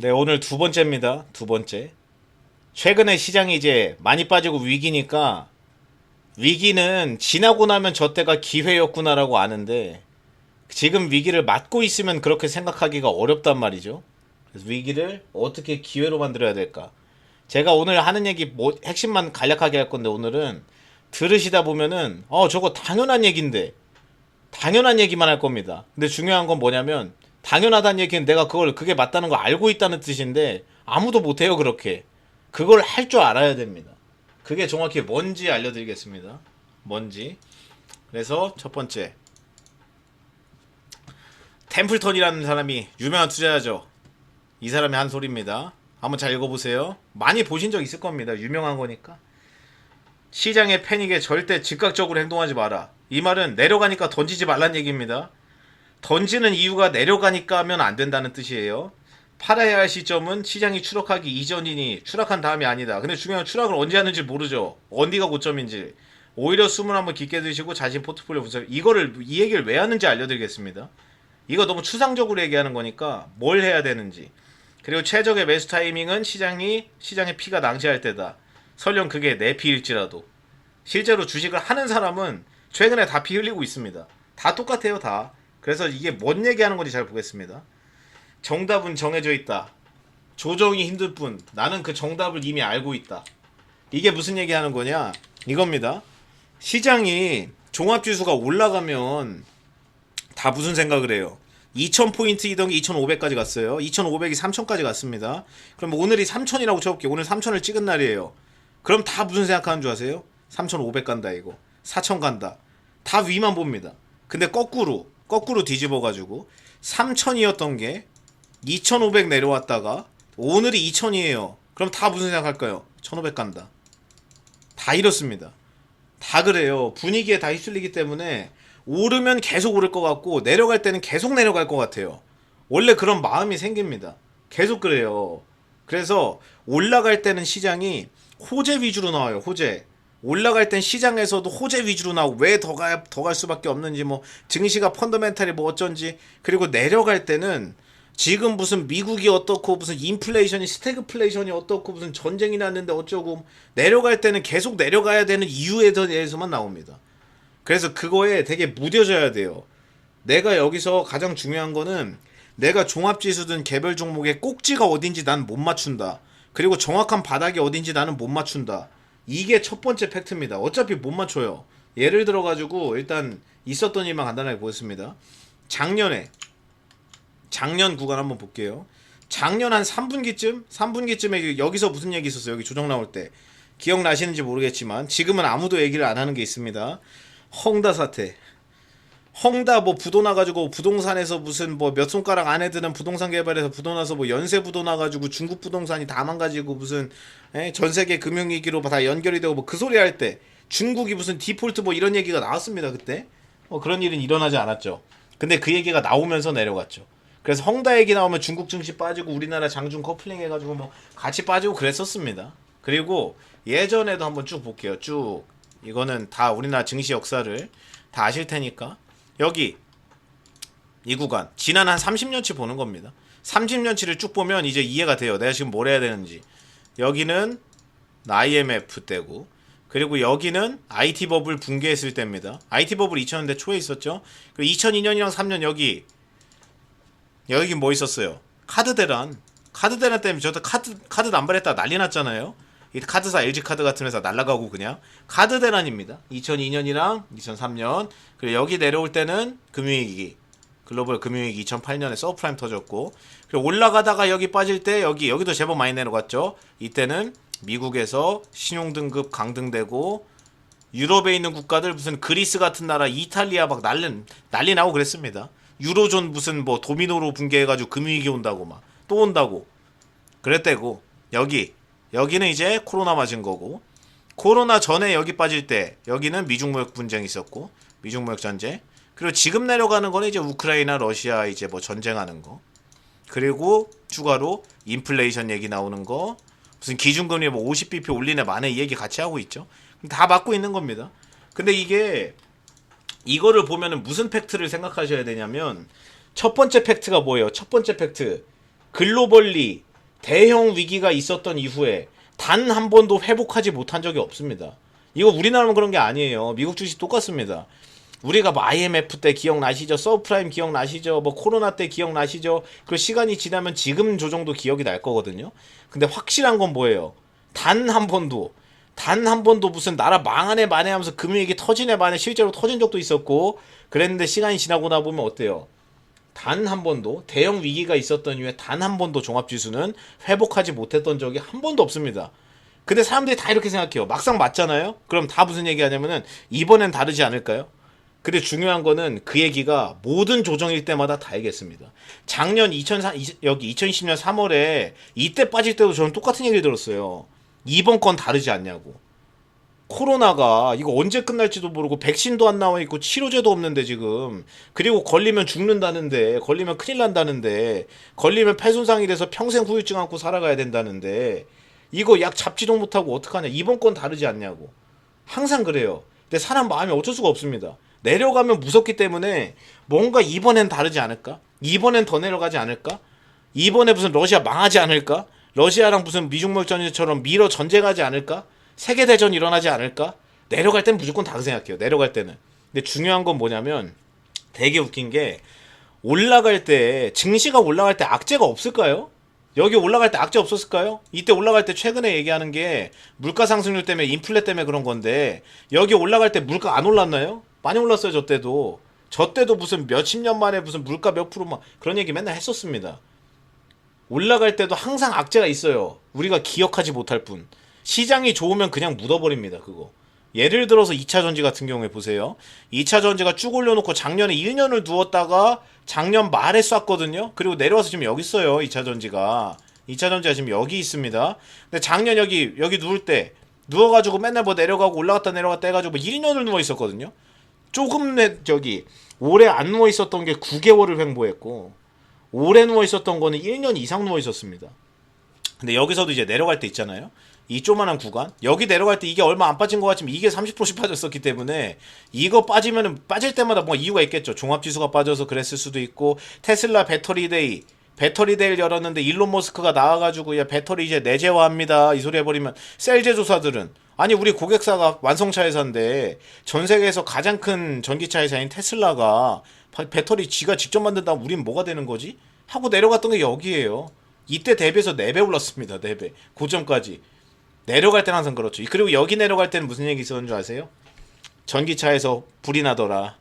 네, 오늘 두 번째입니다. 두 번째. 최근에 시장이 이제 많이 빠지고 위기니까 위기는 지나고 나면 저 때가 기회였구나라고 아는데 지금 위기를 맞고 있으면 그렇게 생각하기가 어렵단 말이죠. 그래서 위기를 어떻게 기회로 만들어야 될까? 제가 오늘 하는 얘기 뭐 핵심만 간략하게 할 건데 오늘은 들으시다 보면은 저거 당연한 얘기인데 당연한 얘기만 할 겁니다. 근데 중요한 건 뭐냐면 당연하다는 얘기는 내가 그게 맞다는 거 알고 있다는 뜻인데 아무도 못해요 그렇게. 그걸 할 줄 알아야 됩니다. 그게 정확히 뭔지 알려드리겠습니다. 뭔지. 그래서 첫 번째 템플턴이라는 사람이 유명한 투자자죠. 이 사람이 한 소리입니다. 한번 잘 읽어보세요. 많이 보신 적 있을 겁니다. 유명한 거니까. 시장의 패닉에 절대 즉각적으로 행동하지 마라. 이 말은 내려가니까 던지지 말란 얘기입니다. 던지는 이유가 내려가니까 하면 안 된다는 뜻이에요. 팔아야 할 시점은 시장이 추락하기 이전이니 추락한 다음이 아니다. 근데 중요한 건 추락을 언제 하는지 모르죠. 어디가 고점인지. 오히려 숨을 한번 깊게 드시고 자신 포트폴리오 분석. 이 얘기를 왜 하는지 알려드리겠습니다. 이거 너무 추상적으로 얘기하는 거니까 뭘 해야 되는지. 그리고 최적의 매수 타이밍은 시장의 피가 낭시할 때다. 설령 그게 내 피일지라도. 실제로 주식을 하는 사람은 최근에 다 피 흘리고 있습니다. 다 똑같아요, 다. 그래서 이게 뭔 얘기하는 건지 잘 보겠습니다. 정답은 정해져 있다. 조정이 힘들 뿐 나는 그 정답을 이미 알고 있다. 이게 무슨 얘기하는 거냐? 이겁니다. 시장이 종합지수가 올라가면 다 무슨 생각을 해요? 2000포인트이던 게 2500까지 갔어요. 2500이 3000까지 갔습니다. 그럼 오늘이 3000이라고 쳐볼게요. 오늘 3000을 찍은 날이에요. 그럼 다 무슨 생각하는 줄 아세요? 3500 간다 이거. 4000 간다. 다 위만 봅니다. 근데 거꾸로 뒤집어가지고 3000이었던 게 2500 내려왔다가 오늘이 2000이에요. 그럼 다 무슨 생각할까요? 1500 간다. 다 이렇습니다. 다 그래요. 분위기에 다 휩쓸리기 때문에 오르면 계속 오를 것 같고 내려갈 때는 계속 내려갈 것 같아요. 원래 그런 마음이 생깁니다. 계속 그래요. 그래서 올라갈 때는 시장이 호재 위주로 나와요. 호재. 올라갈 땐 시장에서도 호재 위주로 나오고 왜 더 갈 수밖에 없는지 뭐 증시가 펀더멘탈이 뭐 어쩐지. 그리고 내려갈 때는 지금 무슨 미국이 어떻고 무슨 인플레이션이 스태그플레이션이 어떻고 무슨 전쟁이 났는데 어쩌고 내려갈 때는 계속 내려가야 되는 이유에 대해서만 나옵니다. 그래서 그거에 되게 무뎌져야 돼요. 내가 여기서 가장 중요한 거는 내가 종합지수든 개별 종목의 꼭지가 어딘지 난 못 맞춘다. 그리고 정확한 바닥이 어딘지 나는 못 맞춘다. 이게 첫 번째 팩트입니다. 어차피 못 맞춰요. 예를 들어가지고 일단 있었던 일만 간단하게 보겠습니다. 작년 구간 한번 볼게요. 작년 한 3분기쯤에 여기서 무슨 얘기 있었어요? 여기 조정 나올 때. 기억나시는지 모르겠지만 지금은 아무도 얘기를 안 하는 게 있습니다. 헝다 사태. 헝다 뭐 부도 나가지고 부동산에서 무슨 뭐 몇 손가락 안에 드는 부동산 개발에서 부도 나서 뭐 연쇄 부도 나가지고 중국 부동산이 다 망가지고 무슨 전 세계 금융위기로 다 연결이 되고 뭐 그 소리 할 때 중국이 무슨 디폴트 뭐 이런 얘기가 나왔습니다 그때. 그런 일은 일어나지 않았죠. 근데 그 얘기가 나오면서 내려갔죠. 그래서 헝다 얘기 나오면 중국 증시 빠지고 우리나라 장중 커플링 해가지고 뭐 같이 빠지고 그랬었습니다. 그리고 예전에도 한번 쭉 볼게요. 쭉 이거는 다 우리나라 증시 역사를 다 아실 테니까 여기 이 구간 지난 한 30년치 보는 겁니다. 30년치를 쭉 보면 이제 이해가 돼요. 내가 지금 뭘 해야 되는지. 여기는 IMF 때고 그리고 여기는 IT 버블 붕괴했을 때입니다. IT 버블 2000년대 초에 있었죠. 그리고 2002년이랑 3년 여기 뭐 있었어요? 카드 대란 때문에 저도 카드 남발했다 난리 났잖아요. 이 카드사 LG카드 같은 회사 날라가고 그냥 카드 대란입니다. 2002년이랑 2003년. 그리고 여기 내려올 때는 금융위기 글로벌 금융위기 2008년에 서브프라임 터졌고 그리고 올라가다가 여기 빠질 때 여기도 제법 많이 내려갔죠. 이때는 미국에서 신용등급 강등되고 유럽에 있는 국가들 무슨 그리스 같은 나라 이탈리아 막 난리 나고 그랬습니다. 유로존 무슨 뭐 도미노로 붕괴해가지고 금융위기 온다고 막 또 온다고 그랬대고 여기는 이제 코로나 맞은 거고 코로나 전에 여기 빠질 때 여기는 미중무역 분쟁이 있었고 미중무역 전쟁 그리고 지금 내려가는 거는 이제 우크라이나 러시아 이제 뭐 전쟁하는 거 그리고 추가로 인플레이션 얘기 나오는 거 무슨 기준금리 뭐 50bp 올리네 마네 이 얘기 같이 하고 있죠. 다 맞고 있는 겁니다. 근데 이거를 보면은 무슨 팩트를 생각하셔야 되냐면 첫 번째 팩트가 뭐예요? 첫 번째 팩트 글로벌리 대형 위기가 있었던 이후에 단 한 번도 회복하지 못한 적이 없습니다. 이거 우리나라만 그런 게 아니에요. 미국 주식 똑같습니다. 우리가 뭐 IMF 때 기억나시죠? 서브프라임 기억나시죠? 뭐 코로나 때 기억나시죠? 그 시간이 지나면 지금 저 정도 기억이 날 거거든요. 근데 확실한 건 뭐예요? 단 한 번도 무슨 나라 망하네 마네 하면서 금융위기 터지네 마네 실제로 터진 적도 있었고 그랬는데 시간이 지나고 나 보면 어때요? 단 한 번도 대형 위기가 있었던 이후에 단 한 번도 종합지수는 회복하지 못했던 적이 한 번도 없습니다. 근데 사람들이 다 이렇게 생각해요. 막상 맞잖아요? 그럼 다 무슨 얘기 하냐면은 이번엔 다르지 않을까요? 근데 중요한 거는 그 얘기가 모든 조정일 때마다 다 얘기했습니다. 작년 2020년 3월에 이때 빠질 때도 저는 똑같은 얘기를 들었어요. 이번 건 다르지 않냐고. 코로나가 이거 언제 끝날지도 모르고 백신도 안 나와 있고 치료제도 없는데 지금 그리고 걸리면 죽는다는데 걸리면 큰일 난다는데 걸리면 폐손상이 돼서 평생 후유증 안고 살아가야 된다는데 이거 약 잡지도 못하고 어떡하냐. 이번 건 다르지 않냐고. 항상 그래요. 근데 사람 마음이 어쩔 수가 없습니다. 내려가면 무섭기 때문에 뭔가 이번엔 다르지 않을까? 이번엔 더 내려가지 않을까? 이번에 무슨 러시아 망하지 않을까? 러시아랑 무슨 미중貿 전쟁처럼 미러 전쟁하지 않을까? 세계대전 일어나지 않을까? 내려갈 땐 무조건 다르게 생각해요. 내려갈 때는. 근데 중요한 건 뭐냐면 되게 웃긴 게 올라갈 때 증시가 올라갈 때 악재가 없을까요? 여기 올라갈 때 악재 없었을까요? 이때 올라갈 때 최근에 얘기하는 게 물가 상승률 때문에 인플레 때문에 그런 건데 여기 올라갈 때 물가 안 올랐나요? 많이 올랐어요. 저 때도. 저 때도 무슨 몇십 년 만에 무슨 물가 몇 프로 막 그런 얘기 맨날 했었습니다. 올라갈 때도 항상 악재가 있어요. 우리가 기억하지 못할 뿐. 시장이 좋으면 그냥 묻어버립니다. 그거. 예를 들어서 2차 전지 같은 경우에 보세요. 2차 전지가 쭉 올려놓고 작년에 1년을 누웠다가 작년 말에 쐈거든요. 그리고 내려와서 지금 여기 있어요. 2차 전지가. 2차 전지가 지금 여기 있습니다. 근데 작년 여기 누울 때 누워가지고 맨날 뭐 내려가고 올라갔다 내려갔다 해가지고 뭐 1년을 누워 있었거든요. 조금 오래 안 누워 있었던 게 9개월을 횡보했고 오래 누워 있었던 거는 1년 이상 누워 있었습니다. 근데 여기서도 이제 내려갈 때 있잖아요. 이 조만한 구간 여기 내려갈 때 이게 얼마 안 빠진 것 같지만 이게 30%씩 빠졌었기 때문에 이거 빠지면은 빠질 때마다 뭐 이유가 있겠죠. 종합지수가 빠져서 그랬을 수도 있고 테슬라 배터리데이를 열었는데 일론 머스크가 나와가지고 야 배터리 이제 내재화합니다 이 소리 해버리면 셀 제조사들은 아니 우리 고객사가 완성차 회사인데 전 세계에서 가장 큰 전기차 회사인 테슬라가 배터리 지가 직접 만든다면 우린 뭐가 되는 거지? 하고 내려갔던 게 여기에요. 이때 대비해서 4배 올랐습니다. 4배 고점까지. 내려갈 때는 항상 그렇죠. 그리고 여기 내려갈 때는 무슨 얘기 있었는 줄 아세요? 전기차에서 불이 나더라.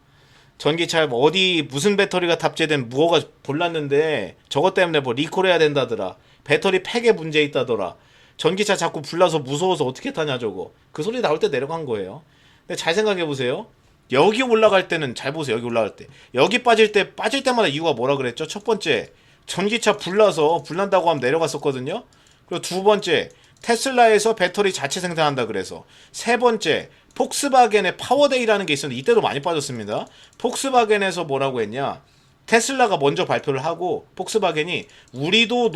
전기차에 어디 무슨 배터리가 탑재된 무엇가 몰랐는데 저것 때문에 뭐 리콜해야 된다더라. 배터리 팩에 문제 있다더라. 전기차 자꾸 불나서 무서워서 어떻게 타냐 저거. 그 소리 나올 때 내려간 거예요. 근데 잘 생각해 보세요. 여기 올라갈 때는 잘 보세요. 여기 올라갈 때. 여기 빠질 때마다 이유가 뭐라 그랬죠? 첫 번째, 전기차 불난다고 하면 내려갔었거든요. 그리고 두 번째, 테슬라에서 배터리 자체 생산한다 그래서. 세 번째, 폭스바겐의 파워데이라는 게 있었는데 이때도 많이 빠졌습니다. 폭스바겐에서 뭐라고 했냐? 테슬라가 먼저 발표를 하고 폭스바겐이 우리도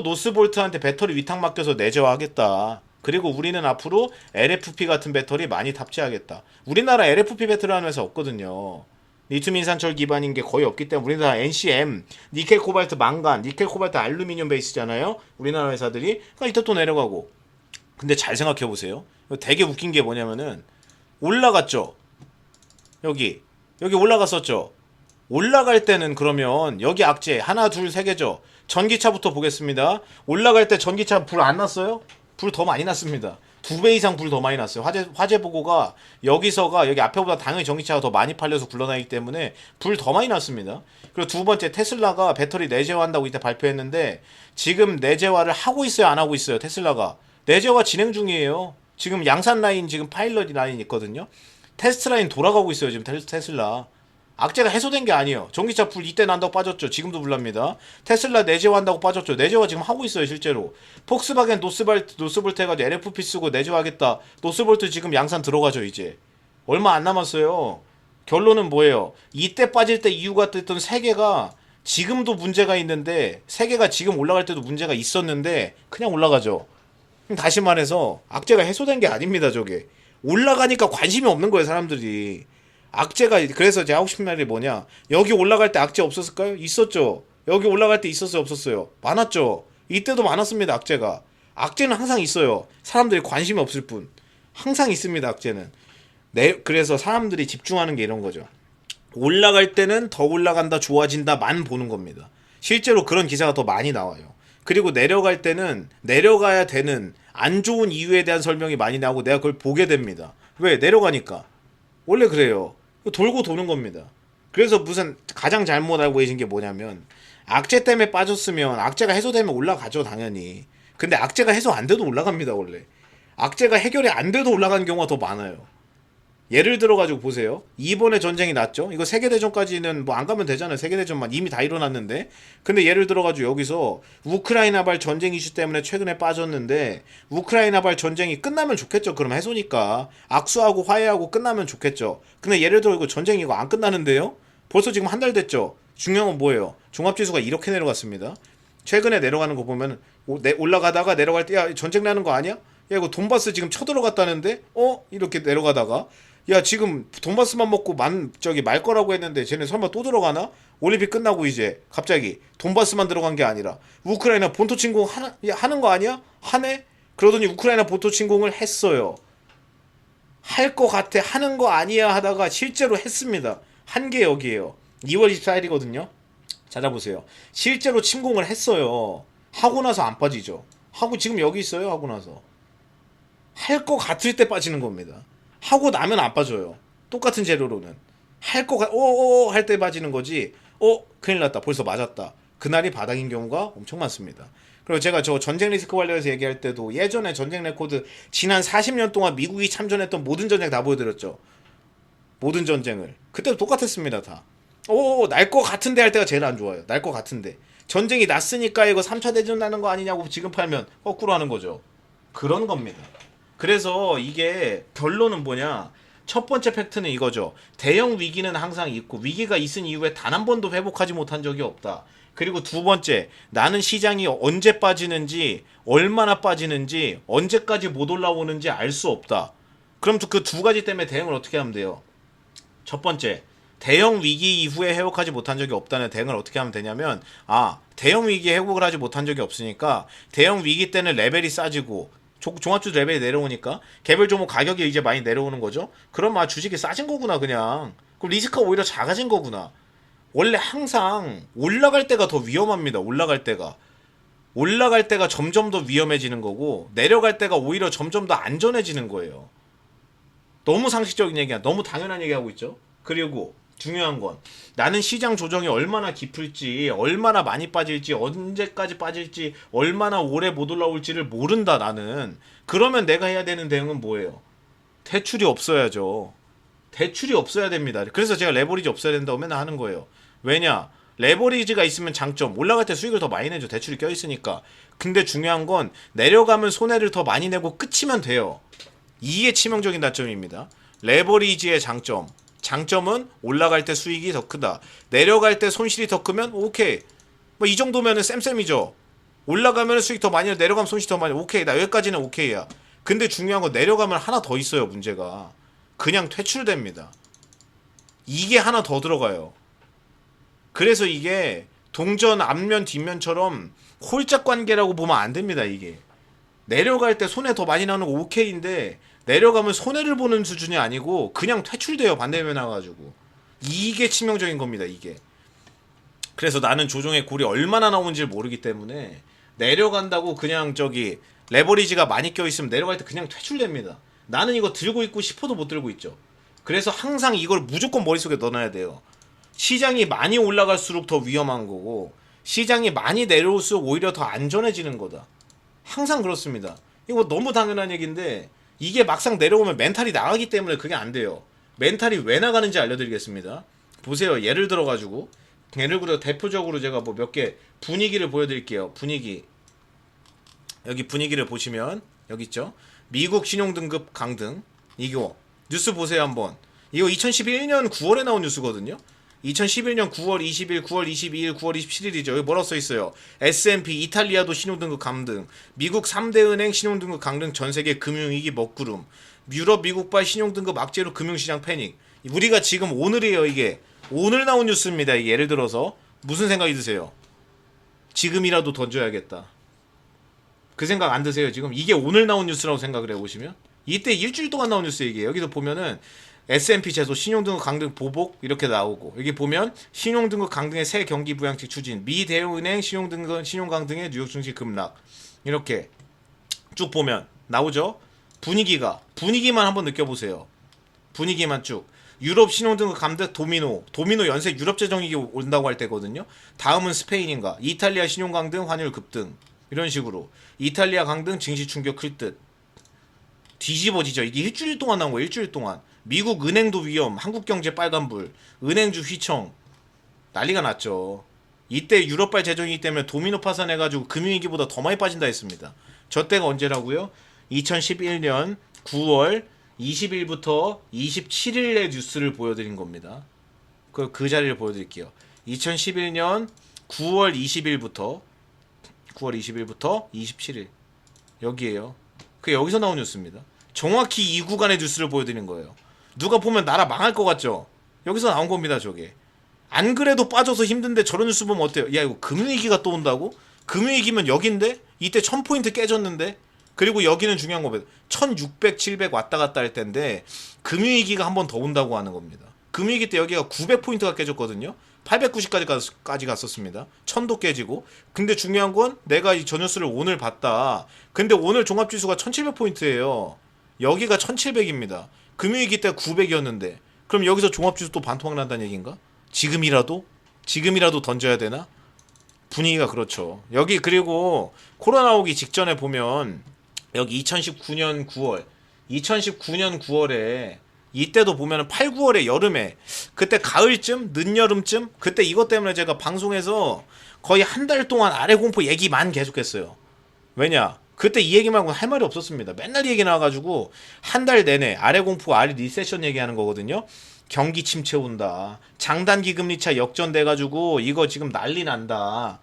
노스볼트한테 배터리 위탁 맡겨서 내재화하겠다. 그리고 우리는 앞으로 LFP 같은 배터리 많이 탑재하겠다. 우리나라 LFP 배터리라는 회사 없거든요. 리튬 인산철 기반인 게 거의 없기 때문에 우리나라 NCM, 니켈 코발트 망간, 니켈 코발트 알루미늄 베이스잖아요. 우리나라 회사들이. 그러니까 이때 또 내려가고. 근데 잘 생각해 보세요. 되게 웃긴 게 뭐냐면은 올라갔죠. 여기 올라갔었죠. 올라갈 때는 그러면 여기 악재 하나 둘 세 개죠. 전기차부터 보겠습니다. 올라갈 때 전기차 불 안 났어요? 불 더 많이 났습니다. 2배 이상 불 더 많이 났어요. 화재 보고가 여기서가 여기 앞에보다 당연히 전기차가 더 많이 팔려서 굴러나기 때문에 불 더 많이 났습니다. 그리고 두 번째 테슬라가 배터리 내재화한다고 이때 발표했는데 지금 내재화를 하고 있어요, 안 하고 있어요? 테슬라가 내재화 진행 중이에요. 지금 양산 라인 지금 파일럿 라인 있거든요. 테스트 라인 돌아가고 있어요. 지금 테슬라. 악재가 해소된 게 아니에요. 전기차 불 이때 난다고 빠졌죠. 지금도 불납니다. 테슬라 내재화한다고 빠졌죠. 내재화 지금 하고 있어요. 실제로. 폭스바겐 노스볼트 해가지고 LFP 쓰고 내재화하겠다. 노스볼트 지금 양산 들어가죠. 이제. 얼마 안 남았어요. 결론은 뭐예요? 이때 빠질 때 이유가 됐던 세 개가 지금도 문제가 있는데 세 개가 지금 올라갈 때도 문제가 있었는데 그냥 올라가죠. 다시 말해서 악재가 해소된 게 아닙니다. 저게. 올라가니까 관심이 없는 거예요. 사람들이. 악재가 그래서 제가 하고 싶은 말이 뭐냐 여기 올라갈 때 악재 없었을까요? 있었죠. 여기 올라갈 때 있었어요, 없었어요? 많았죠. 이때도 많았습니다. 악재가. 악재는 항상 있어요. 사람들이 관심이 없을 뿐. 항상 있습니다. 악재는. 그래서 사람들이 집중하는 게 이런 거죠. 올라갈 때는 더 올라간다, 좋아진다만 보는 겁니다. 실제로 그런 기사가 더 많이 나와요. 그리고 내려갈 때는 내려가야 되는 안 좋은 이유에 대한 설명이 많이 나오고 내가 그걸 보게 됩니다. 왜? 내려가니까. 원래 그래요. 돌고 도는 겁니다. 그래서 무슨 가장 잘못 알고 계신 게 뭐냐면 악재 때문에 빠졌으면 악재가 해소되면 올라가죠, 당연히. 근데 악재가 해소 안 돼도 올라갑니다, 원래. 악재가 해결이 안 돼도 올라가는 경우가 더 많아요. 예를 들어가지고 보세요. 이번에 전쟁이 났죠. 이거 세계대전까지는 뭐 안 가면 되잖아요. 세계대전만 이미 다 일어났는데. 근데 예를 들어가지고 여기서 우크라이나발 전쟁 이슈 때문에 최근에 빠졌는데 우크라이나발 전쟁이 끝나면 좋겠죠. 그럼 해소니까 악수하고 화해하고 끝나면 좋겠죠. 근데 예를 들어 이거 전쟁 이거 안 끝나는데요. 벌써 지금 한 달 됐죠. 중요한 건 뭐예요? 종합지수가 이렇게 내려갔습니다. 최근에 내려가는 거 보면 올라가다가 내려갈 때 야 전쟁 나는 거 아니야? 야 이거 돈바스 지금 쳐들어갔다는데? 이렇게 내려가다가 야 지금 돈바스만 먹고 말 거라고 했는데 쟤네 설마 또 들어가나? 올림픽 끝나고 이제 갑자기 돈바스만 들어간 게 아니라 우크라이나 본토 침공 하는 거 아니야? 하네? 그러더니 우크라이나 본토 침공을 했어요. 할 거 같아 하는 거 아니야 하다가 실제로 했습니다. 한 게 여기에요. 2월 24일이거든요. 찾아보세요. 실제로 침공을 했어요. 하고 나서 안 빠지죠. 하고 지금 여기 있어요. 하고 나서 할 거 같을 때 빠지는 겁니다. 하고 나면 안 빠져요. 똑같은 재료로는 할 거 할 때 빠지는 거지. 큰일 났다. 벌써 맞았다. 그날이 바닥인 경우가 엄청 많습니다. 그리고 제가 저 전쟁 리스크 관련해서 얘기할 때도 예전에 전쟁 레코드 지난 40년 동안 미국이 참전했던 모든 전쟁 다 보여드렸죠. 모든 전쟁을. 그때도 똑같았습니다. 다. 날 거 같은데 할 때가 제일 안 좋아요. 날 거 같은데. 전쟁이 났으니까 이거 3차 대전 나는 거 아니냐고 지금 팔면 거꾸로 하는 거죠. 그런 겁니다. 그래서 이게 결론은 뭐냐? 첫 번째 팩트는 이거죠. 대형 위기는 항상 있고 위기가 있은 이후에 단 한 번도 회복하지 못한 적이 없다. 그리고 두 번째, 나는 시장이 언제 빠지는지, 얼마나 빠지는지, 언제까지 못 올라오는지 알 수 없다. 그럼 그 두 가지 때문에 대응을 어떻게 하면 돼요? 첫 번째, 대형 위기 이후에 회복하지 못한 적이 없다는 대응을 어떻게 하면 되냐면 대형 위기에 회복을 하지 못한 적이 없으니까 대형 위기 때는 레벨이 싸지고 종합주도 레벨이 내려오니까 개별 종목 가격이 이제 많이 내려오는 거죠. 그럼 주식이 싸진 거구나 그냥. 그럼 리스크가 오히려 작아진 거구나. 원래 항상 올라갈 때가 더 위험합니다. 올라갈 때가 점점 더 위험해지는 거고 내려갈 때가 오히려 점점 더 안전해지는 거예요. 너무 상식적인 얘기야. 너무 당연한 얘기하고 있죠. 그리고 중요한 건 나는 시장 조정이 얼마나 깊을지 얼마나 많이 빠질지 언제까지 빠질지 얼마나 오래 못 올라올지를 모른다 나는. 그러면 내가 해야 되는 대응은 뭐예요? 대출이 없어야죠. 대출이 없어야 됩니다. 그래서 제가 레버리지 없어야 된다고 맨날 하는 거예요. 왜냐? 레버리지가 있으면 장점 올라갈 때 수익을 더 많이 내죠. 대출이 껴있으니까. 근데 중요한 건 내려가면 손해를 더 많이 내고 끝이면 돼요. 이게 치명적인 단점입니다. 레버리지의 장점은 올라갈 때 수익이 더 크다. 내려갈 때 손실이 더 크면 오케이. 뭐 이 정도면은 쌤쌤이죠. 올라가면 수익 더 많이 내려가면 손실 더 많이. 오케이. 나 여기까지는 오케이야. 근데 중요한 건 내려가면 하나 더 있어요. 문제가. 그냥 퇴출됩니다. 이게 하나 더 들어가요. 그래서 이게 동전 앞면 뒷면처럼 홀짝 관계라고 보면 안 됩니다. 이게. 내려갈 때 손해 더 많이 나는 거 오케이인데 내려가면 손해를 보는 수준이 아니고 그냥 퇴출돼요. 반대면 나가지고. 이게 치명적인 겁니다. 이게. 그래서 나는 조정의 골이 얼마나 나오는지 모르기 때문에 내려간다고 그냥 레버리지가 많이 껴있으면 내려갈 때 그냥 퇴출됩니다. 나는 이거 들고 있고 싶어도 못 들고 있죠. 그래서 항상 이걸 무조건 머릿속에 넣어놔야 돼요. 시장이 많이 올라갈수록 더 위험한 거고 시장이 많이 내려올수록 오히려 더 안전해지는 거다. 항상 그렇습니다. 이거 너무 당연한 얘기인데 이게 막상 내려오면 멘탈이 나가기 때문에 그게 안 돼요. 멘탈이 왜 나가는지 알려드리겠습니다. 보세요. 예를 들어 대표적으로 제가 뭐 몇 개 분위기를 보여드릴게요. 분위기. 여기 분위기를 보시면 여기 있죠. 미국 신용등급 강등. 이거 뉴스 보세요 한번. 이거 2011년 9월에 나온 뉴스거든요. 2011년 9월 20일, 9월 22일, 9월 27일이죠. 여기 뭐라고 써있어요? S&P 이탈리아도 신용등급 강등, 미국 3대 은행 신용등급 강등, 전세계 금융위기 먹구름, 유럽 미국발 신용등급 악재로 금융시장 패닉. 우리가 지금 오늘이에요. 이게 오늘 나온 뉴스입니다. 이게 예를 들어서 무슨 생각이 드세요? 지금이라도 던져야겠다. 그 생각 안 드세요? 지금 이게 오늘 나온 뉴스라고 생각을 해보시면 이때 일주일 동안 나온 뉴스 얘기예요. 여기서 보면은 S&P 제소 신용등급 강등 보복 이렇게 나오고 여기 보면 신용등급 강등의 새 경기 부양책 추진 미 대형은행 신용등급 신용강등의 뉴욕 증시 급락 이렇게 쭉 보면 나오죠. 분위기만 한번 느껴보세요. 분위기만 쭉 유럽 신용등급 감등 도미노 연쇄 유럽 재정위기 온다고 할 때거든요. 다음은 스페인인가 이탈리아 신용 강등 환율 급등 이런 식으로 이탈리아 강등 증시 충격 클 듯 뒤집어지죠. 이게 일주일 동안 나온 거예요. 일주일 동안 미국 은행도 위험 한국경제 빨간불 은행주 휘청 난리가 났죠. 이때 유럽발 재정이기 때문에 도미노 파산해가지고 금융위기보다 더 많이 빠진다 했습니다. 저 때가 언제라고요? 2011년 9월 20일부터 27일의 뉴스를 보여드린 겁니다. 그 자리를 보여드릴게요. 2011년 9월 20일부터 27일 여기에요. 그 여기서 나온 뉴스입니다. 정확히 이 구간의 뉴스를 보여드린 거예요. 누가 보면 나라 망할 것 같죠? 여기서 나온 겁니다. 저게 안 그래도 빠져서 힘든데 저런 뉴스 보면 어때요? 야 이거 금융위기가 또 온다고? 금융위기면 여긴데? 이때 1000포인트 깨졌는데? 그리고 여기는 중요한 겁니다. 1600, 700 왔다 갔다 할 텐데 금융위기가 한 번 더 온다고 하는 겁니다. 금융위기 때 여기가 900포인트가 깨졌거든요. 890까지 갔었습니다. 1000도 깨지고. 근데 중요한 건 내가 이 저 뉴스를 오늘 봤다. 근데 오늘 종합지수가 1700포인트예요. 여기가 1700입니다. 금융위기 때 900이었는데 그럼 여기서 종합지수 또 반토막 난다는 얘기인가? 지금이라도 던져야 되나? 분위기가 그렇죠. 여기 그리고 코로나 오기 직전에 보면 여기 2019년 9월에 이때도 보면은 8, 9월에 여름에 그때 가을쯤 늦여름쯤 그때 이것 때문에 제가 방송에서 거의 한 달 동안 아래 공포 얘기만 계속했어요. 왜냐? 그때 이 얘기 말고 할 말이 없었습니다. 맨날 이 얘기 나와가지고 한 달 내내 아래 공포 아래 리세션 얘기하는 거거든요. 경기 침체 온다. 장단기 금리차 역전돼가지고 이거 지금 난리 난다.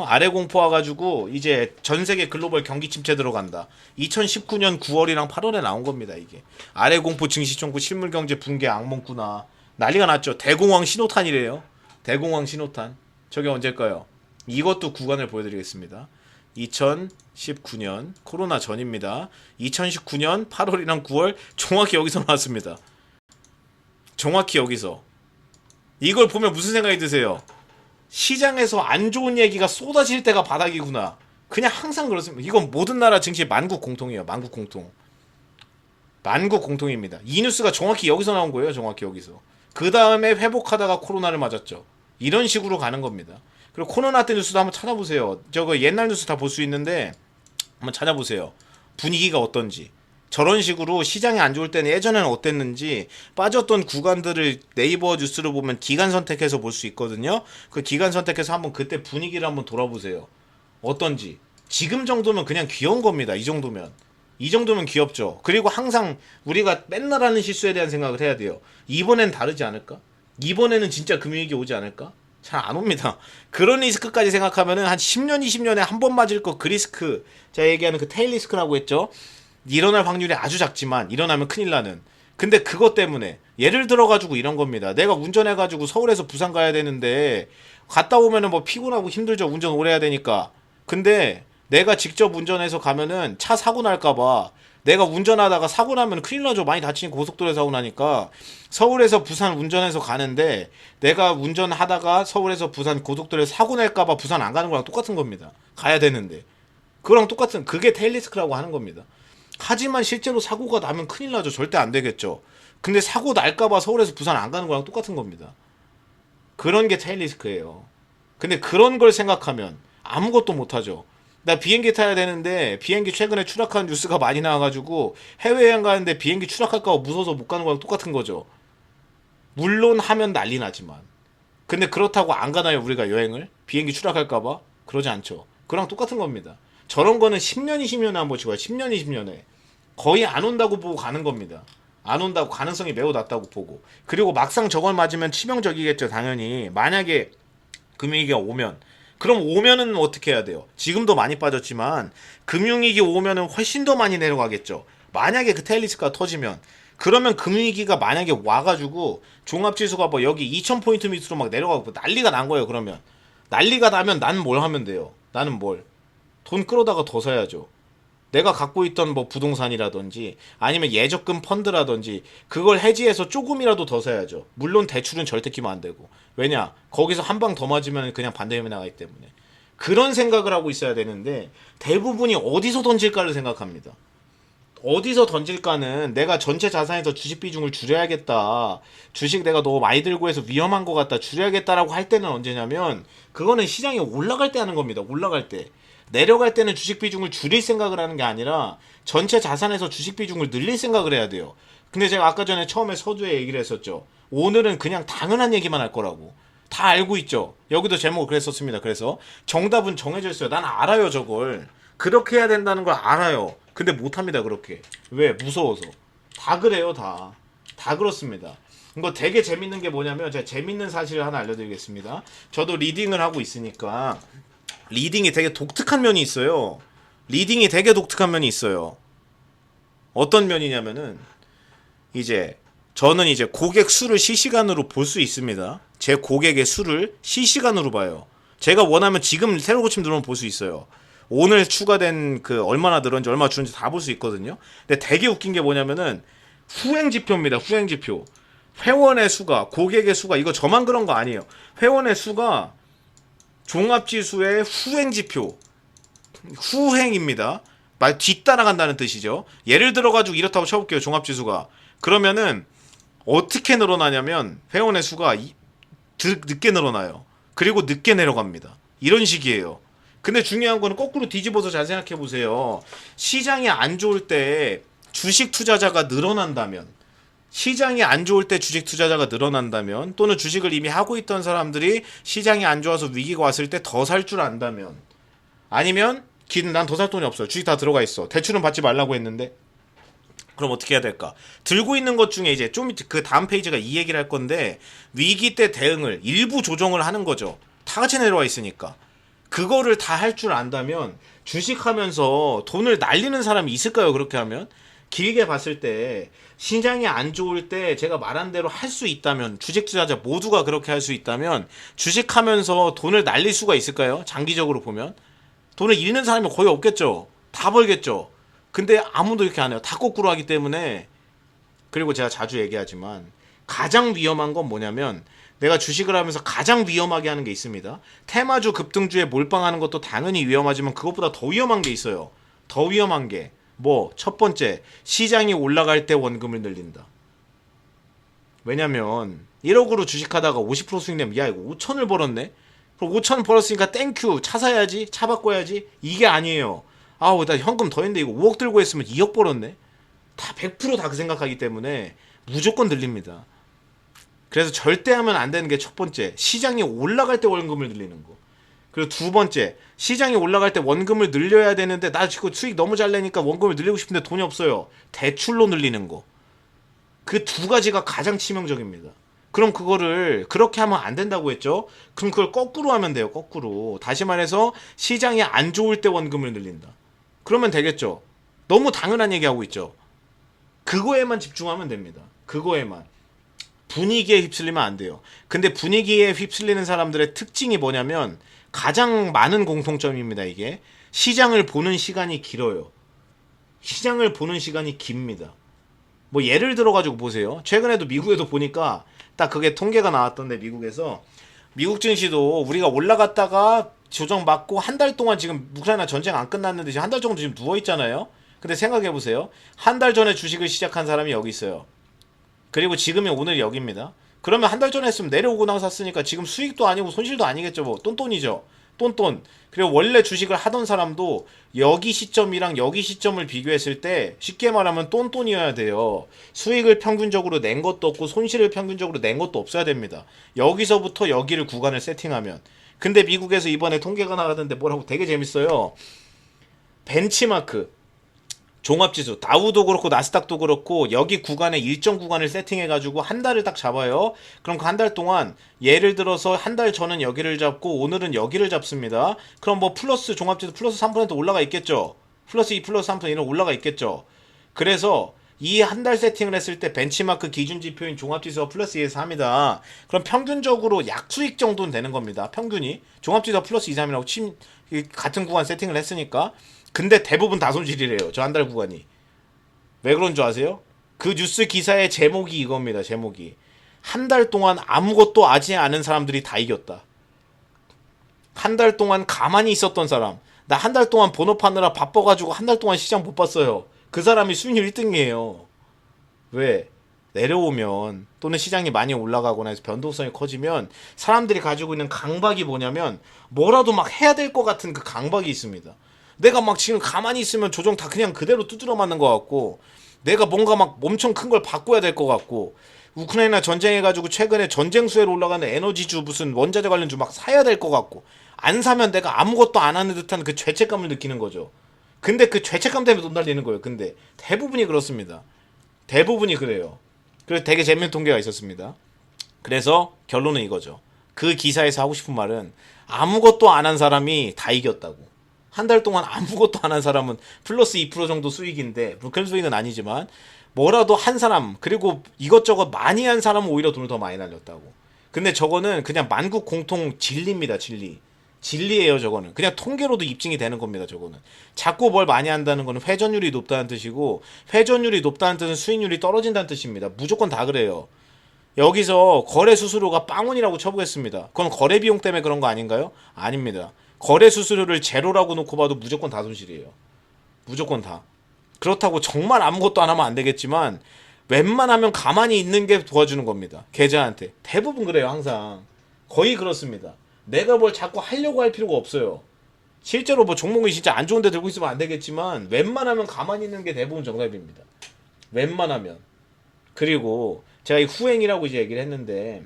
아래 공포 와가지고 이제 전 세계 글로벌 경기 침체 들어간다. 2019년 9월이랑 8월에 나온 겁니다. 이게 아래 공포 증시 청구 실물 경제 붕괴 악몽꾸나 난리가 났죠. 대공황 신호탄이래요. 대공황 신호탄. 저게 언제일까요? 이것도 구간을 보여드리겠습니다. 2019년 코로나 전입니다. 2019년 8월이랑 9월 정확히 여기서 나왔습니다. 정확히 여기서. 이걸 보면 무슨 생각이 드세요? 시장에서 안 좋은 얘기가 쏟아질 때가 바닥이구나. 그냥 항상 그렇습니다. 이건 모든 나라 증시 만국 공통이에요. 만국 공통입니다. 이 뉴스가 정확히 여기서 나온 거예요. 정확히 여기서. 그 다음에 회복하다가 코로나를 맞았죠. 이런 식으로 가는 겁니다. 그리고 코로나 때 뉴스도 한번 찾아보세요. 저거 옛날 뉴스 다 볼 수 있는데 한번 찾아보세요. 분위기가 어떤지. 저런 식으로 시장이 안 좋을 때는 예전에는 어땠는지 빠졌던 구간들을 네이버 뉴스를 보면 기간 선택해서 볼 수 있거든요. 그 기간 선택해서 한번 그때 분위기를 한번 돌아보세요. 어떤지. 지금 정도면 그냥 귀여운 겁니다. 이 정도면 귀엽죠. 그리고 항상 우리가 맨날 하는 실수에 대한 생각을 해야 돼요. 이번엔 다르지 않을까? 이번에는 진짜 금융위기 오지 않을까? 잘 안 옵니다. 그런 리스크까지 생각하면은 한 10년, 20년에 한 번 맞을 거 그 리스크, 제가 얘기하는 그 테일 리스크라고 했죠. 일어날 확률이 아주 작지만 일어나면 큰일 나는. 근데 그것 때문에 예를 들어가지고 이런 겁니다. 내가 운전해가지고 서울에서 부산 가야 되는데 갔다 오면은 뭐 피곤하고 힘들죠. 운전 오래 해야 되니까. 근데 내가 직접 운전해서 가면은 차 사고 날까봐 내가 운전하다가 사고 나면 큰일 나죠. 많이 다치니까 고속도로에 사고 나니까. 서울에서 부산 운전해서 가는데 내가 운전하다가 서울에서 부산 고속도로에 사고 날까봐 부산 안 가는 거랑 똑같은 겁니다. 가야 되는데. 그거랑 똑같은, 그게 테일 리스크라고 하는 겁니다. 하지만 실제로 사고가 나면 큰일 나죠. 절대 안 되겠죠. 근데 사고 날까봐 서울에서 부산 안 가는 거랑 똑같은 겁니다. 그런 게 테일 리스크예요. 근데 그런 걸 생각하면 아무것도 못하죠. 나 비행기 타야 되는데 비행기 최근에 추락한 뉴스가 많이 나와가지고 해외여행 가는데 비행기 추락할까 봐 무서워서 못 가는 거랑 똑같은 거죠. 물론 하면 난리 나지만. 근데 그렇다고 안 가나요 우리가 여행을? 비행기 추락할까 봐? 그러지 않죠. 그랑 똑같은 겁니다. 저런 거는 10년, 20년에 한 번씩 와요. 10년, 20년에. 거의 안 온다고 보고 가는 겁니다. 안 온다고, 가능성이 매우 낮다고 보고. 그리고 막상 저걸 맞으면 치명적이겠죠, 당연히. 만약에 금융위기가 오면. 그럼 오면은 어떻게 해야 돼요? 지금도 많이 빠졌지만 금융위기 오면은 훨씬 더 많이 내려가겠죠. 만약에 그 테일 리스크가 터지면. 그러면 금융위기가 만약에 와가지고 종합지수가 뭐 여기 2000포인트 밑으로 막 내려가고 난리가 난 거예요, 그러면. 난리가 나면 난 뭘 하면 돼요? 나는 뭘? 돈 끌어다가 더 사야죠. 내가 갖고 있던 뭐 부동산이라든지 아니면 예적금 펀드라든지 그걸 해지해서 조금이라도 더 사야죠. 물론 대출은 절대 끼면 안 되고. 왜냐? 거기서 한 방 더 맞으면 그냥 반대편에 나가기 때문에. 그런 생각을 하고 있어야 되는데 대부분이 어디서 던질까를 생각합니다. 어디서 던질까는 내가 전체 자산에서 주식 비중을 줄여야겠다. 주식 내가 너무 많이 들고 해서 위험한 것 같다. 줄여야겠다라고 할 때는 언제냐면 그거는 시장이 올라갈 때 하는 겁니다. 올라갈 때. 내려갈 때는 주식 비중을 줄일 생각을 하는 게 아니라 전체 자산에서 주식 비중을 늘릴 생각을 해야 돼요. 근데 제가 아까 전에 처음에 서두에 얘기를 했었죠. 오늘은 그냥 당연한 얘기만 할 거라고. 다 알고 있죠. 여기도 제목을 그랬었습니다. 그래서 정답은 정해져 있어요. 난 알아요, 저걸. 그렇게 해야 된다는 걸 알아요. 근데 못합니다, 그렇게. 왜? 무서워서. 다 그래요, 다. 다 그렇습니다. 이거 되게 재밌는 게 뭐냐면 제가 재밌는 사실을 하나 알려드리겠습니다. 저도 리딩을 하고 있으니까 리딩이 되게 독특한 면이 있어요. 리딩이 되게 독특한 면이 있어요. 어떤 면이냐면은 이제 저는 이제 고객 수를 실시간으로 볼 수 있습니다. 제 고객의 수를 실시간으로 봐요. 제가 원하면 지금 새로 고침 들어오면 볼 수 있어요. 오늘 추가된 그 얼마나 늘었는지 얼마 주는지 다 볼 수 있거든요. 근데 되게 웃긴 게 뭐냐면은 후행 지표입니다. 후행 지표. 회원의 수가, 고객의 수가, 이거 저만 그런 거 아니에요. 회원의 수가 종합지수의 후행 지표. 후행입니다. 말 뒤따라간다는 뜻이죠. 예를 들어가지고 이렇다고 쳐볼게요. 종합지수가. 그러면은 어떻게 늘어나냐면 회원의 수가 늦게 늘어나요. 그리고 늦게 내려갑니다. 이런 식이에요. 근데 중요한 거는 거꾸로 뒤집어서 잘 생각해 보세요. 시장이 안 좋을 때 주식 투자자가 늘어난다면, 시장이 안 좋을 때 주식 투자자가 늘어난다면, 또는 주식을 이미 하고 있던 사람들이 시장이 안 좋아서 위기가 왔을 때 더 살 줄 안다면, 아니면 난 더 살 돈이 없어요. 주식 다 들어가 있어. 대출은 받지 말라고 했는데 그럼 어떻게 해야 될까? 들고 있는 것 중에 이제 좀 그 다음 페이지가 이 얘기를 할 건데 위기 때 대응을 일부 조정을 하는 거죠. 다 같이 내려와 있으니까. 그거를 다 할 줄 안다면 주식하면서 돈을 날리는 사람이 있을까요? 그렇게 하면? 길게 봤을 때 시장이 안 좋을 때 제가 말한 대로 할 수 있다면, 주식 투자자 모두가 그렇게 할 수 있다면 주식하면서 돈을 날릴 수가 있을까요? 장기적으로 보면 돈을 잃는 사람이 거의 없겠죠. 다 벌겠죠. 근데 아무도 이렇게 안 해요. 다 거꾸로 하기 때문에. 그리고 제가 자주 얘기하지만 가장 위험한 건 뭐냐면 내가 주식을 하면서 가장 위험하게 하는 게 있습니다. 테마주 급등주에 몰빵하는 것도 당연히 위험하지만 그것보다 더 위험한 게 있어요. 더 위험한 게 뭐? 첫 번째, 시장이 올라갈 때 원금을 늘린다. 왜냐면 1억으로 주식하다가 50% 수익 내면 야 이거 5천을 벌었네? 그럼 5천 벌었으니까 땡큐, 차 사야지, 차 바꿔야지. 이게 아니에요. 아우 나 현금 더 했는데 이거 5억 들고 했으면 2억 벌었네. 다 100% 다 그 생각하기 때문에 무조건 늘립니다. 그래서 절대 하면 안 되는 게 첫 번째, 시장이 올라갈 때 원금을 늘리는 거. 그리고 두 번째, 시장이 올라갈 때 원금을 늘려야 되는데 나 지금 수익 너무 잘 내니까 원금을 늘리고 싶은데 돈이 없어요. 대출로 늘리는 거. 그 두 가지가 가장 치명적입니다. 그럼 그거를 그렇게 하면 안 된다고 했죠. 그럼 그걸 거꾸로 하면 돼요. 거꾸로. 다시 말해서 시장이 안 좋을 때 원금을 늘린다. 그러면 되겠죠. 너무 당연한 얘기하고 있죠. 그거에만 집중하면 됩니다. 그거에만. 분위기에 휩쓸리면 안 돼요. 근데 분위기에 휩쓸리는 사람들의 특징이 뭐냐면 가장 많은 공통점입니다. 이게 시장을 보는 시간이 길어요. 시장을 보는 시간이 깁니다. 뭐 예를 들어가지고 보세요. 최근에도 미국에도 보니까 딱 그게 통계가 나왔던데, 미국에서 미국 증시도 우리가 올라갔다가 조정받고 한 달 동안, 지금 우크라이나 전쟁 안 끝났는데 지금 한 달 정도 지금 누워있잖아요. 근데 생각해보세요. 한 달 전에 주식을 시작한 사람이 여기 있어요. 그리고 지금이 오늘 여기입니다. 그러면 한 달 전에 했으면 내려오고 나서 샀으니까 지금 수익도 아니고 손실도 아니겠죠. 뭐 똔똔이죠. 똔똔. 그리고 원래 주식을 하던 사람도 여기 시점이랑 여기 시점을 비교했을 때 쉽게 말하면 똔똔이어야 돼요. 수익을 평균적으로 낸 것도 없고 손실을 평균적으로 낸 것도 없어야 됩니다. 여기서부터 여기를 구간을 세팅하면. 근데 미국에서 이번에 통계가 나가던데 뭐라고 되게 재밌어요. 벤치마크, 종합지수, 다우도 그렇고 나스닥도 그렇고 여기 구간에 일정 구간을 세팅해가지고 한 달을 딱 잡아요. 그럼 그 한 달 동안 예를 들어서 한 달 전은 여기를 잡고 오늘은 여기를 잡습니다. 그럼 뭐 플러스, 종합지수 플러스 3% 올라가 있겠죠. 플러스 2, 플러스 3% 이런 올라가 있겠죠. 그래서 이 한 달 세팅을 했을 때 벤치마크 기준 지표인 종합지수가 플러스 2에서 3이다. 그럼 평균적으로 약수익 정도는 되는 겁니다. 평균이. 종합지수가 플러스 2, 3이라고 같은 구간 세팅을 했으니까. 근데 대부분 다 손실이래요. 저 한 달 구간이. 왜 그런 줄 아세요? 그 뉴스 기사의 제목이 이겁니다. 제목이. 한 달 동안 아무것도 하지 않은 사람들이 다 이겼다. 한 달 동안 가만히 있었던 사람. 나 한 달 동안 번호 파느라 바빠가지고 한 달 동안 시장 못 봤어요. 그 사람이 수익률 1등이에요. 왜? 내려오면 또는 시장이 많이 올라가거나 해서 변동성이 커지면 사람들이 가지고 있는 강박이 뭐냐면 뭐라도 막 해야 될 것 같은 그 강박이 있습니다. 내가 막 지금 가만히 있으면 조정 다 그냥 그대로 두드려 맞는 것 같고 내가 뭔가 막 엄청 큰 걸 바꿔야 될 것 같고 우크라이나 전쟁해가지고 최근에 전쟁 수혜로 올라가는 에너지주 무슨 원자재 관련주 막 사야 될 것 같고 안 사면 내가 아무것도 안 하는 듯한 그 죄책감을 느끼는 거죠. 근데 그 죄책감 때문에 돈 날리는 거예요. 근데 대부분이 그렇습니다. 대부분이 그래요. 그래서 되게 재밌는 통계가 있었습니다. 그래서 결론은 이거죠. 그 기사에서 하고 싶은 말은 아무것도 안 한 사람이 다 이겼다고. 한 달 동안 아무것도 안 한 사람은 플러스 2% 정도 수익인데 물론 큰 수익은 아니지만 뭐라도 한 사람 그리고 이것저것 많이 한 사람은 오히려 돈을 더 많이 날렸다고. 근데 저거는 그냥 만국 공통 진리입니다. 진리. 진리예요. 저거는 그냥 통계로도 입증이 되는 겁니다. 저거는 자꾸 뭘 많이 한다는 거는 회전율이 높다는 뜻이고 회전율이 높다는 뜻은 수익률이 떨어진다는 뜻입니다. 무조건 다 그래요. 여기서 거래 수수료가 빵원이라고 쳐보겠습니다. 그건 거래 비용 때문에 그런 거 아닌가요? 아닙니다. 거래 수수료를 제로라고 놓고 봐도 무조건 다 손실이에요. 무조건 다. 그렇다고 정말 아무것도 안 하면 안 되겠지만 웬만하면 가만히 있는 게 도와주는 겁니다. 계좌한테. 대부분 그래요. 항상. 거의 그렇습니다. 내가 뭘 자꾸 하려고 할 필요가 없어요. 실제로 뭐 종목이 진짜 안 좋은데 들고 있으면 안 되겠지만 웬만하면 가만히 있는 게 대부분 정답입니다. 웬만하면. 그리고 제가 이 후행이라고 이제 얘기를 했는데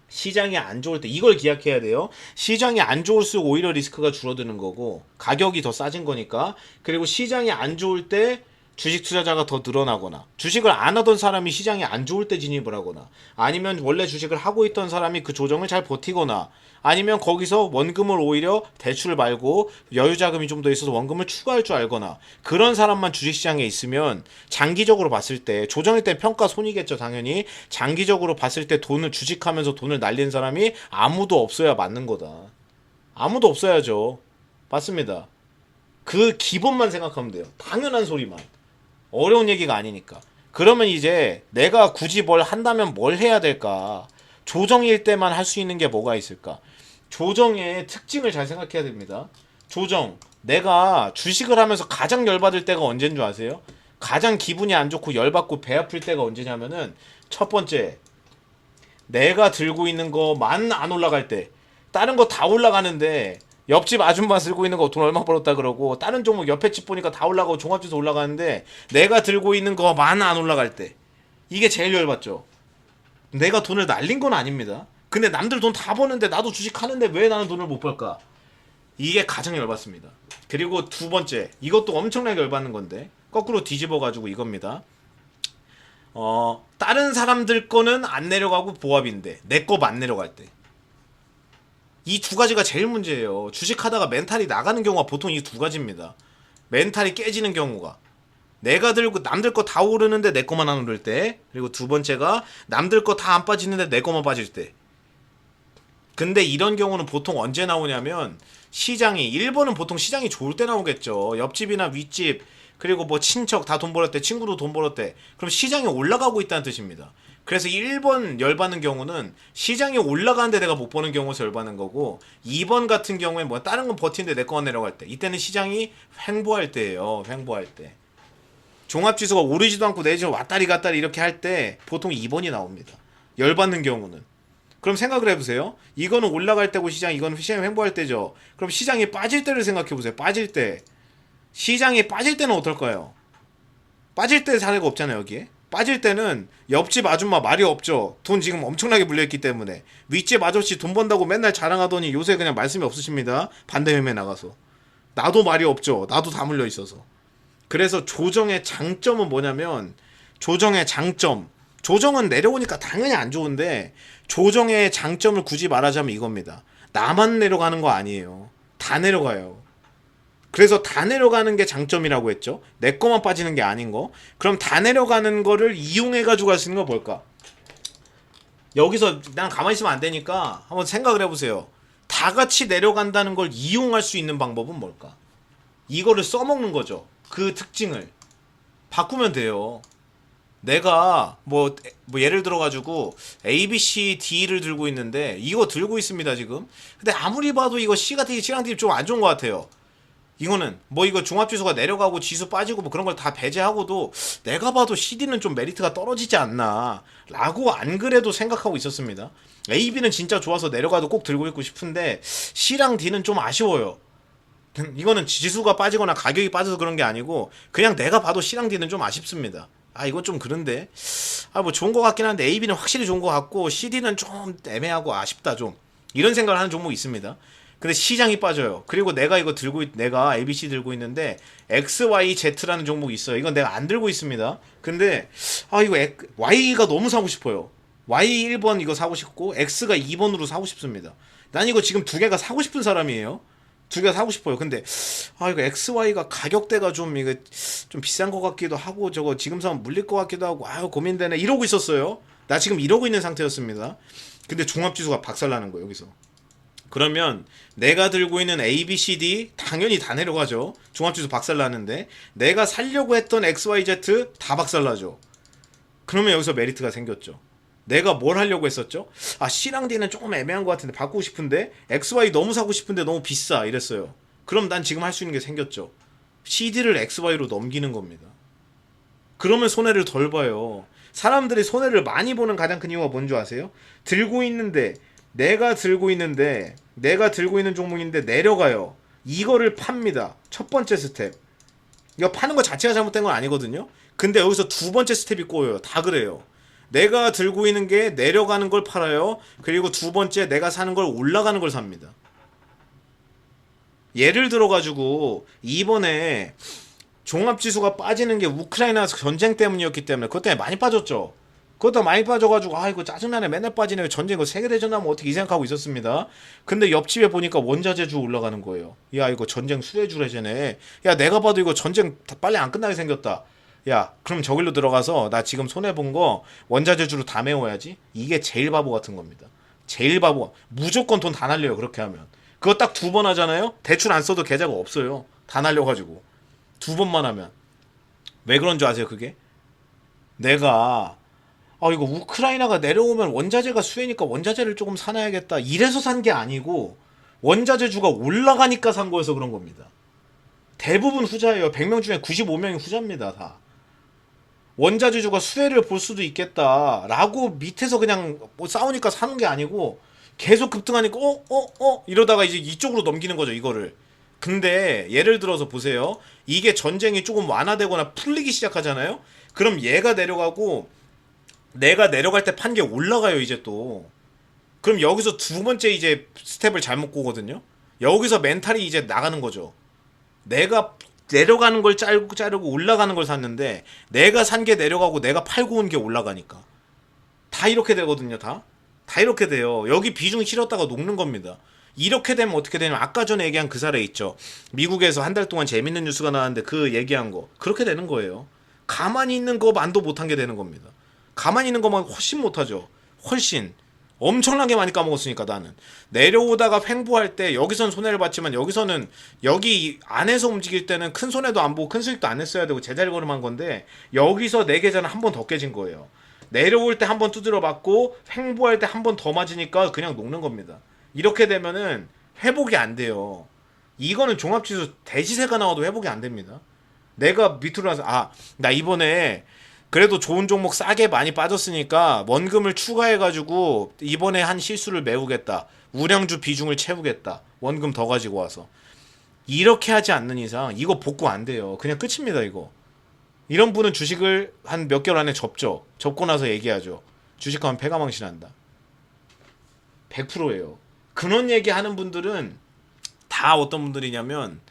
시장이 안 좋을 때 이걸 기약해야 돼요. 시장이 안 좋을수록 오히려 리스크가 줄어드는 거고 가격이 더 싸진 거니까. 그리고 시장이 안 좋을 때 주식 투자자가 더 늘어나거나 주식을 안 하던 사람이 시장이 안 좋을 때 진입을 하거나 아니면 원래 주식을 하고 있던 사람이 그 조정을 잘 버티거나 아니면 거기서 원금을 오히려 대출 말고 여유자금이 좀 더 있어서 원금을 추가할 줄 알거나 그런 사람만 주식시장에 있으면 장기적으로 봤을 때 조정일 때 평가 손이겠죠. 당연히 장기적으로 봤을 때 돈을 주식하면서 돈을 날린 사람이 아무도 없어야 맞는 거다. 아무도 없어야죠. 맞습니다. 그 기본만 생각하면 돼요. 당연한 소리만. 어려운 얘기가 아니니까. 그러면 이제 내가 굳이 뭘 한다면 뭘 해야 될까? 조정일 때만 할 수 있는 게 뭐가 있을까? 조정의 특징을 잘 생각해야 됩니다. 조정. 내가 주식을 하면서 가장 열받을 때가 언제인 줄 아세요? 가장 기분이 안 좋고 열받고 배 아플 때가 언제냐면은 첫 번째, 내가 들고 있는 거만 안 올라갈 때. 다른 거 다 올라가는데 옆집 아줌마 들고 있는 거 돈 얼마 벌었다 그러고 다른 종목 옆에 집 보니까 다 올라가고 종합지수 올라가는데 내가 들고 있는 거만 안 올라갈 때 이게 제일 열받죠. 내가 돈을 날린 건 아닙니다. 근데 남들 돈 다 버는데 나도 주식 하는데 왜 나는 돈을 못 벌까? 이게 가장 열받습니다. 그리고 두 번째 이것도 엄청나게 열받는 건데 거꾸로 뒤집어 가지고 이겁니다. 다른 사람들 거는 안 내려가고 보합인데 내 거 안 내려갈 때 이 두 가지가 제일 문제예요. 주식하다가 멘탈이 나가는 경우가 보통 이 두 가지입니다. 멘탈이 깨지는 경우가. 내가 들고 남들 거 다 오르는데 내 거만 안 오를 때. 그리고 두 번째가 남들 거 다 안 빠지는데 내 거만 빠질 때. 근데 이런 경우는 보통 언제 나오냐면 시장이 1번은 보통 시장이 좋을 때 나오겠죠. 옆집이나 윗집 그리고 뭐 친척 다 돈 벌었대. 친구도 돈 벌었대. 그럼 시장이 올라가고 있다는 뜻입니다. 그래서 1번 열받는 경우는 시장이 올라가는데 내가 못 버는 경우에서 열받는 거고 2번 같은 경우에 뭐 다른 건 버티는데 내 거만 내려갈 때 이때는 시장이 횡보할 때예요. 횡보할 때 종합지수가 오르지도 않고 내지도 왔다리 갔다리 이렇게 할 때 보통 2번이 나옵니다. 열받는 경우는. 그럼 생각을 해보세요. 이거는 올라갈 때고 이거는 시장이 횡보할 때죠. 그럼 시장이 빠질 때를 생각해보세요. 빠질 때 시장이 빠질 때는 어떨까요? 빠질 때 사례가 없잖아요. 여기에 빠질 때는 옆집 아줌마 말이 없죠. 돈 지금 엄청나게 물려있기 때문에. 윗집 아저씨 돈 번다고 맨날 자랑하더니 요새 그냥 말씀이 없으십니다. 반대 매매 나가서. 나도 말이 없죠. 나도 다 물려있어서. 그래서 조정의 장점은 뭐냐면 조정의 장점. 조정은 내려오니까 당연히 안 좋은데 조정의 장점을 굳이 말하자면 이겁니다. 나만 내려가는 거 아니에요. 다 내려가요. 그래서 다 내려가는 게 장점이라고 했죠. 내 거만 빠지는 게 아닌 거. 그럼 다 내려가는 거를 이용해 가지고 할 수 있는 거 뭘까? 여기서 난 가만히 있으면 안 되니까 한번 생각을 해보세요. 다 같이 내려간다는 걸 이용할 수 있는 방법은 뭘까? 이거를 써먹는 거죠. 그 특징을 바꾸면 돼요. 내가 뭐 예를 들어가지고 A, B, C, D를 들고 있는데 이거 들고 있습니다 지금. 근데 아무리 봐도 이거 C가 되게 C랑 D 좀 안 좋은 것 같아요. 이거는 뭐 이거 종합지수가 내려가고 지수 빠지고 뭐 그런 걸 다 배제하고도 내가 봐도 CD는 좀 메리트가 떨어지지 않나 라고 안 그래도 생각하고 있었습니다. A, B는 진짜 좋아서 내려가도 꼭 들고 있고 싶은데 C랑 D는 좀 아쉬워요. 이거는 지수가 빠지거나 가격이 빠져서 그런 게 아니고 그냥 내가 봐도 C랑 D는 좀 아쉽습니다. 아 이건 좀 그런데 뭐 좋은 것 같긴 한데 A, B는 확실히 좋은 것 같고 CD는 좀 애매하고 아쉽다 좀 이런 생각을 하는 종목이 있습니다. 근데 시장이 빠져요. 그리고 내가 이거 내가 ABC 들고 있는데 XYZ라는 종목이 있어요. 이건 내가 안 들고 있습니다. 근데 이거 Y가 너무 사고 싶어요. Y 1번 이거 사고 싶고 X가 2번으로 사고 싶습니다. 난 이거 지금 두 개가 사고 싶은 사람이에요. 두 개 사고 싶어요. 근데 이거 XY가 가격대가 좀 이거 좀 비싼 것 같기도 하고 저거 지금 사면 물릴 것 같기도 하고 고민되네 이러고 있었어요. 나 지금 이러고 있는 상태였습니다. 근데 종합지수가 박살나는 거예요 여기서. 그러면 내가 들고 있는 A, B, C, D 당연히 다 내려가죠. 종합지수 박살나는데 내가 살려고 했던 X, Y, Z 다 박살나죠. 그러면 여기서 메리트가 생겼죠. 내가 뭘 하려고 했었죠? C랑 D는 조금 애매한 것 같은데 바꾸고 싶은데 X, Y 너무 사고 싶은데 너무 비싸 이랬어요. 그럼 난 지금 할 수 있는 게 생겼죠. CD를 X, Y로 넘기는 겁니다. 그러면 손해를 덜 봐요. 사람들이 손해를 많이 보는 가장 큰 이유가 뭔지 아세요? 내가 들고 있는 종목인데 내려가요. 이거를 팝니다. 첫 번째 스텝. 이거 파는 거 자체가 잘못된 건 아니거든요. 근데 여기서 두 번째 스텝이 꼬여요. 다 그래요. 내가 들고 있는 게 내려가는 걸 팔아요. 그리고 두 번째 내가 사는 걸 올라가는 걸 삽니다. 예를 들어가지고 이번에 종합지수가 빠지는 게 우크라이나 전쟁 때문이었기 때문에 그것 때문에 많이 빠졌죠. 그것도 많이 빠져가지고 이거 짜증나네 맨날 빠지네 전쟁 이거 세계대전 하면 어떻게 이 생각하고 있었습니다. 근데 옆집에 보니까 원자재주 올라가는 거예요. 야 이거 전쟁 수혜주래잖아. 야 내가 봐도 이거 전쟁 빨리 안 끝나게 생겼다. 야 그럼 저길로 들어가서 나 지금 손해본 거 원자재주로 다 메워야지. 이게 제일 바보 같은 겁니다. 제일 바보. 무조건 돈 다 날려요 그렇게 하면. 그거 딱 두 번 하잖아요. 대출 안 써도 계좌가 없어요. 다 날려가지고 두 번만 하면. 왜 그런 줄 아세요 그게? 내가 이거 우크라이나가 내려오면 원자재가 수혜니까 원자재를 조금 사놔야겠다 이래서 산 게 아니고 원자재주가 올라가니까 산 거여서 그런 겁니다. 대부분 후자예요. 100명 중에 95명이 후자입니다 다. 원자재주가 수혜를 볼 수도 있겠다라고 밑에서 그냥 뭐 싸우니까 사는 게 아니고 계속 급등하니까 이러다가 이제 이쪽으로 넘기는 거죠 이거를. 근데 예를 들어서 보세요. 이게 전쟁이 조금 완화되거나 풀리기 시작하잖아요. 그럼 얘가 내려가고 내가 내려갈 때 판 게 올라가요 이제 또. 그럼 여기서 두 번째 이제 스텝을 잘못 꼬거든요. 여기서 멘탈이 이제 나가는 거죠. 내가 내려가는 걸 자르고 올라가는 걸 샀는데 내가 산 게 내려가고 내가 팔고 온 게 올라가니까 다 이렇게 되거든요. 다 이렇게 돼요. 여기 비중 실었다가 녹는 겁니다. 이렇게 되면 어떻게 되냐면 아까 전에 얘기한 그 사례 있죠. 미국에서 한 달 동안 재밌는 뉴스가 나왔는데 그 얘기한 거 그렇게 되는 거예요. 가만히 있는 거만도 못한 게 되는 겁니다. 가만히 있는 것만 훨씬 못하죠. 훨씬 엄청나게 많이 까먹었으니까 나는 내려오다가 횡보할 때 여기선 손해를 봤지만 여기서는 여기 안에서 움직일 때는 큰 손해도 안 보고 큰 수익도 안 냈어야 되고 제자리 걸음한 건데 여기서 내 계좌는 한 번 더 깨진 거예요. 내려올 때 한 번 두드려 맞고 횡보할 때 한 번 더 맞으니까 그냥 녹는 겁니다. 이렇게 되면은 회복이 안 돼요. 이거는 종합지수 대지세가 나와도 회복이 안 됩니다. 내가 밑으로 나서 나 이번에 그래도 좋은 종목 싸게 많이 빠졌으니까 원금을 추가해가지고 이번에 한 실수를 메우겠다. 우량주 비중을 채우겠다. 원금 더 가지고 와서. 이렇게 하지 않는 이상 이거 복구 안 돼요. 그냥 끝입니다 이거. 이런 분은 주식을 한 몇 개월 안에 접죠. 접고 나서 얘기하죠. 주식하면 패가망신한다. 100%예요. 그런 얘기하는 분들은 다 어떤 분들이냐면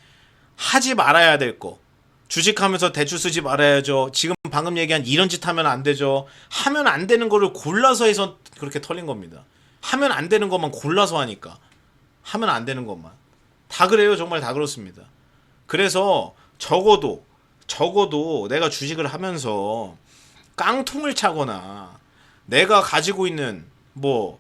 하지 말아야 될 거. 주식하면서 대출 쓰지 말아야죠. 지금 방금 얘기한 이런 짓 하면 안 되죠. 하면 안 되는 거를 골라서 해서 그렇게 털린 겁니다. 하면 안 되는 것만 골라서 하니까. 하면 안 되는 것만. 다 그래요. 정말 다 그렇습니다. 그래서 적어도 내가 주식을 하면서 깡통을 차거나 내가 가지고 있는 뭐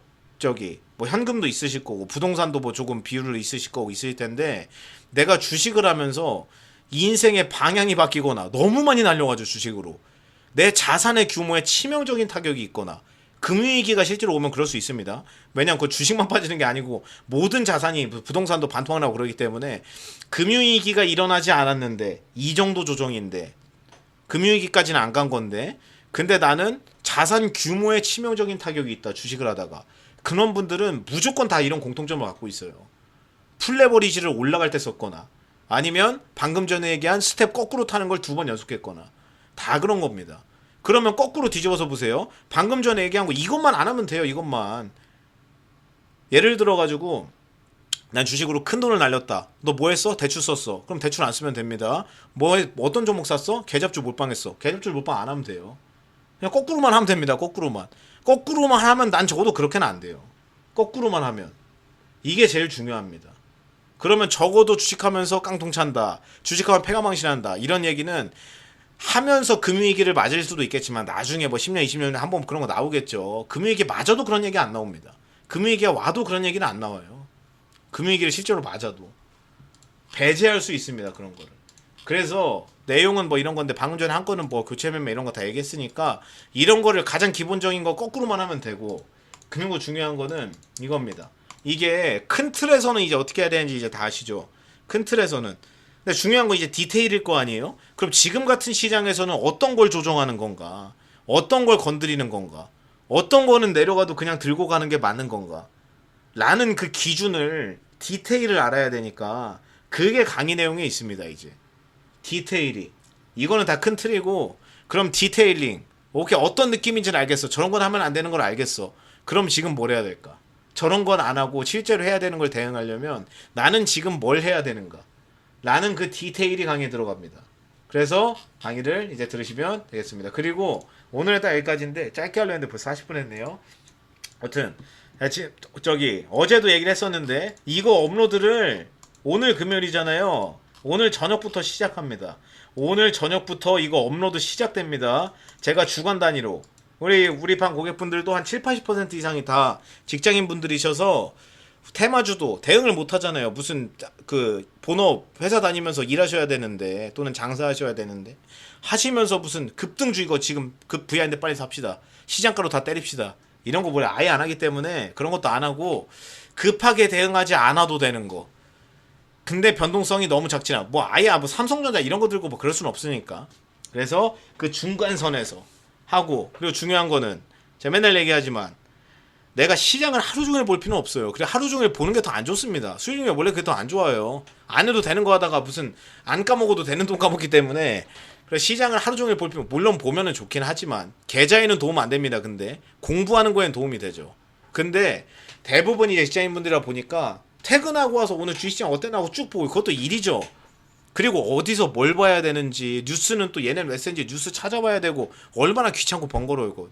현금도 있으실 거고 부동산도 뭐 조금 비율을 있으실 거고 있을 텐데, 내가 주식을 하면서 인생의 방향이 바뀌거나 너무 많이 날려가지고 주식으로 내 자산의 규모에 치명적인 타격이 있거나, 금융위기가 실제로 오면 그럴 수 있습니다. 왜냐하면 그 주식만 빠지는 게 아니고 모든 자산이, 부동산도 반토막 나고 그러기 때문에, 금융위기가 일어나지 않았는데 이 정도 조정인데, 금융위기까지는 안 간 건데, 근데 나는 자산 규모에 치명적인 타격이 있다, 주식을 하다가. 그런 분들은 무조건 다 이런 공통점을 갖고 있어요. 풀레버리지를 올라갈 때 썼거나, 아니면 방금 전에 얘기한 스텝 거꾸로 타는 걸 2번 연속했거나, 다 그런 겁니다. 그러면 거꾸로 뒤집어서 보세요. 방금 전에 얘기한 거 이것만 안 하면 돼요. 이것만. 예를 들어가지고 난 주식으로 큰 돈을 날렸다. 너 뭐 했어? 대출 썼어. 그럼 대출 안 쓰면 됩니다. 어떤 종목 샀어? 계잡주 몰빵했어. 계잡주 몰빵 안 하면 돼요. 그냥 거꾸로만 하면 됩니다. 거꾸로만 하면 난 적어도 그렇게는 안 돼요. 거꾸로만 하면. 이게 제일 중요합니다. 그러면 적어도 주식하면서 깡통 찬다, 주식하면 폐가망신한다, 이런 얘기는 하면서 금융위기를 맞을 수도 있겠지만 나중에 뭐 10년 20년에 한번 그런 거 나오겠죠. 금융위기 맞아도 그런 얘기 안 나옵니다. 금융위기가 와도 그런 얘기는 안 나와요. 금융위기를 실제로 맞아도 배제할 수 있습니다, 그런 거를. 그래서 내용은 뭐 이런 건데, 방금 전에 한 건은 뭐 교체 매매 이런 거 다 얘기했으니까 이런 거를 가장 기본적인 거 거꾸로만 하면 되고, 그리고 중요한 거는 이겁니다. 이게 큰 틀에서는 이제 어떻게 해야 되는지 이제 다 아시죠? 큰 틀에서는. 근데 중요한 건 이제 디테일일 거 아니에요? 그럼 지금 같은 시장에서는 어떤 걸 조정하는 건가? 어떤 걸 건드리는 건가? 어떤 거는 내려가도 그냥 들고 가는 게 맞는 건가? 라는 그 기준을, 디테일을 알아야 되니까 그게 강의 내용에 있습니다, 이제. 디테일이. 이거는 다 큰 틀이고, 그럼 디테일링. 오케이, 어떤 느낌인지는 알겠어. 저런 건 하면 안 되는 걸 알겠어. 그럼 지금 뭘 해야 될까? 저런 건 안 하고 실제로 해야 되는 걸 대응하려면 나는 지금 뭘 해야 되는가? 라는 그 디테일이 강의에 들어갑니다. 그래서 강의를 이제 들으시면 되겠습니다. 그리고 오늘은 딱 여기까지인데, 짧게 하려 했는데 벌써 40분 했네요. 여튼 어제도 얘기를 했었는데, 이거 업로드를 오늘 금요일이잖아요. 오늘 저녁부터 시작합니다. 오늘 저녁부터 이거 업로드 시작됩니다. 제가 주간 단위로, 우리 반 고객분들도 한 70-80% 이상이 다 직장인 분들이셔서 테마주도 대응을 못 하잖아요. 무슨 그 본업 회사 다니면서 일하셔야 되는데, 또는 장사하셔야 되는데, 하시면서 무슨 급등주 이거 지금 급 VI인데 빨리 삽시다, 시장가로 다 때립시다, 이런 거 뭐래 아예 안 하기 때문에 그런 것도 안 하고, 급하게 대응하지 않아도 되는 거. 근데 변동성이 너무 작지나 뭐 아예 뭐 삼성전자 이런 거 들고 뭐 그럴 수는 없으니까. 그래서 그 중간선에서 하고, 그리고 중요한 거는 제가 맨날 얘기하지만, 내가 시장을 하루 종일 볼 필요는 없어요. 그래, 하루 종일 보는 게 더 안 좋습니다. 수익률이 원래 그게 더 안 좋아요. 안 해도 되는 거 하다가 무슨 안 까먹어도 되는 돈 까먹기 때문에. 그래, 시장을 하루 종일 볼 필요, 물론 보면은 좋긴 하지만 계좌에는 도움 안 됩니다. 근데 공부하는 거에는 도움이 되죠. 근데 대부분이 직장인분들이라 보니까 퇴근하고 와서 오늘 주식시장 어땠나 하고 쭉 보고, 그것도 일이죠. 그리고 어디서 뭘 봐야 되는지, 뉴스는 또 얘네는 왜 센지 뉴스 찾아봐야 되고, 얼마나 귀찮고 번거로우고,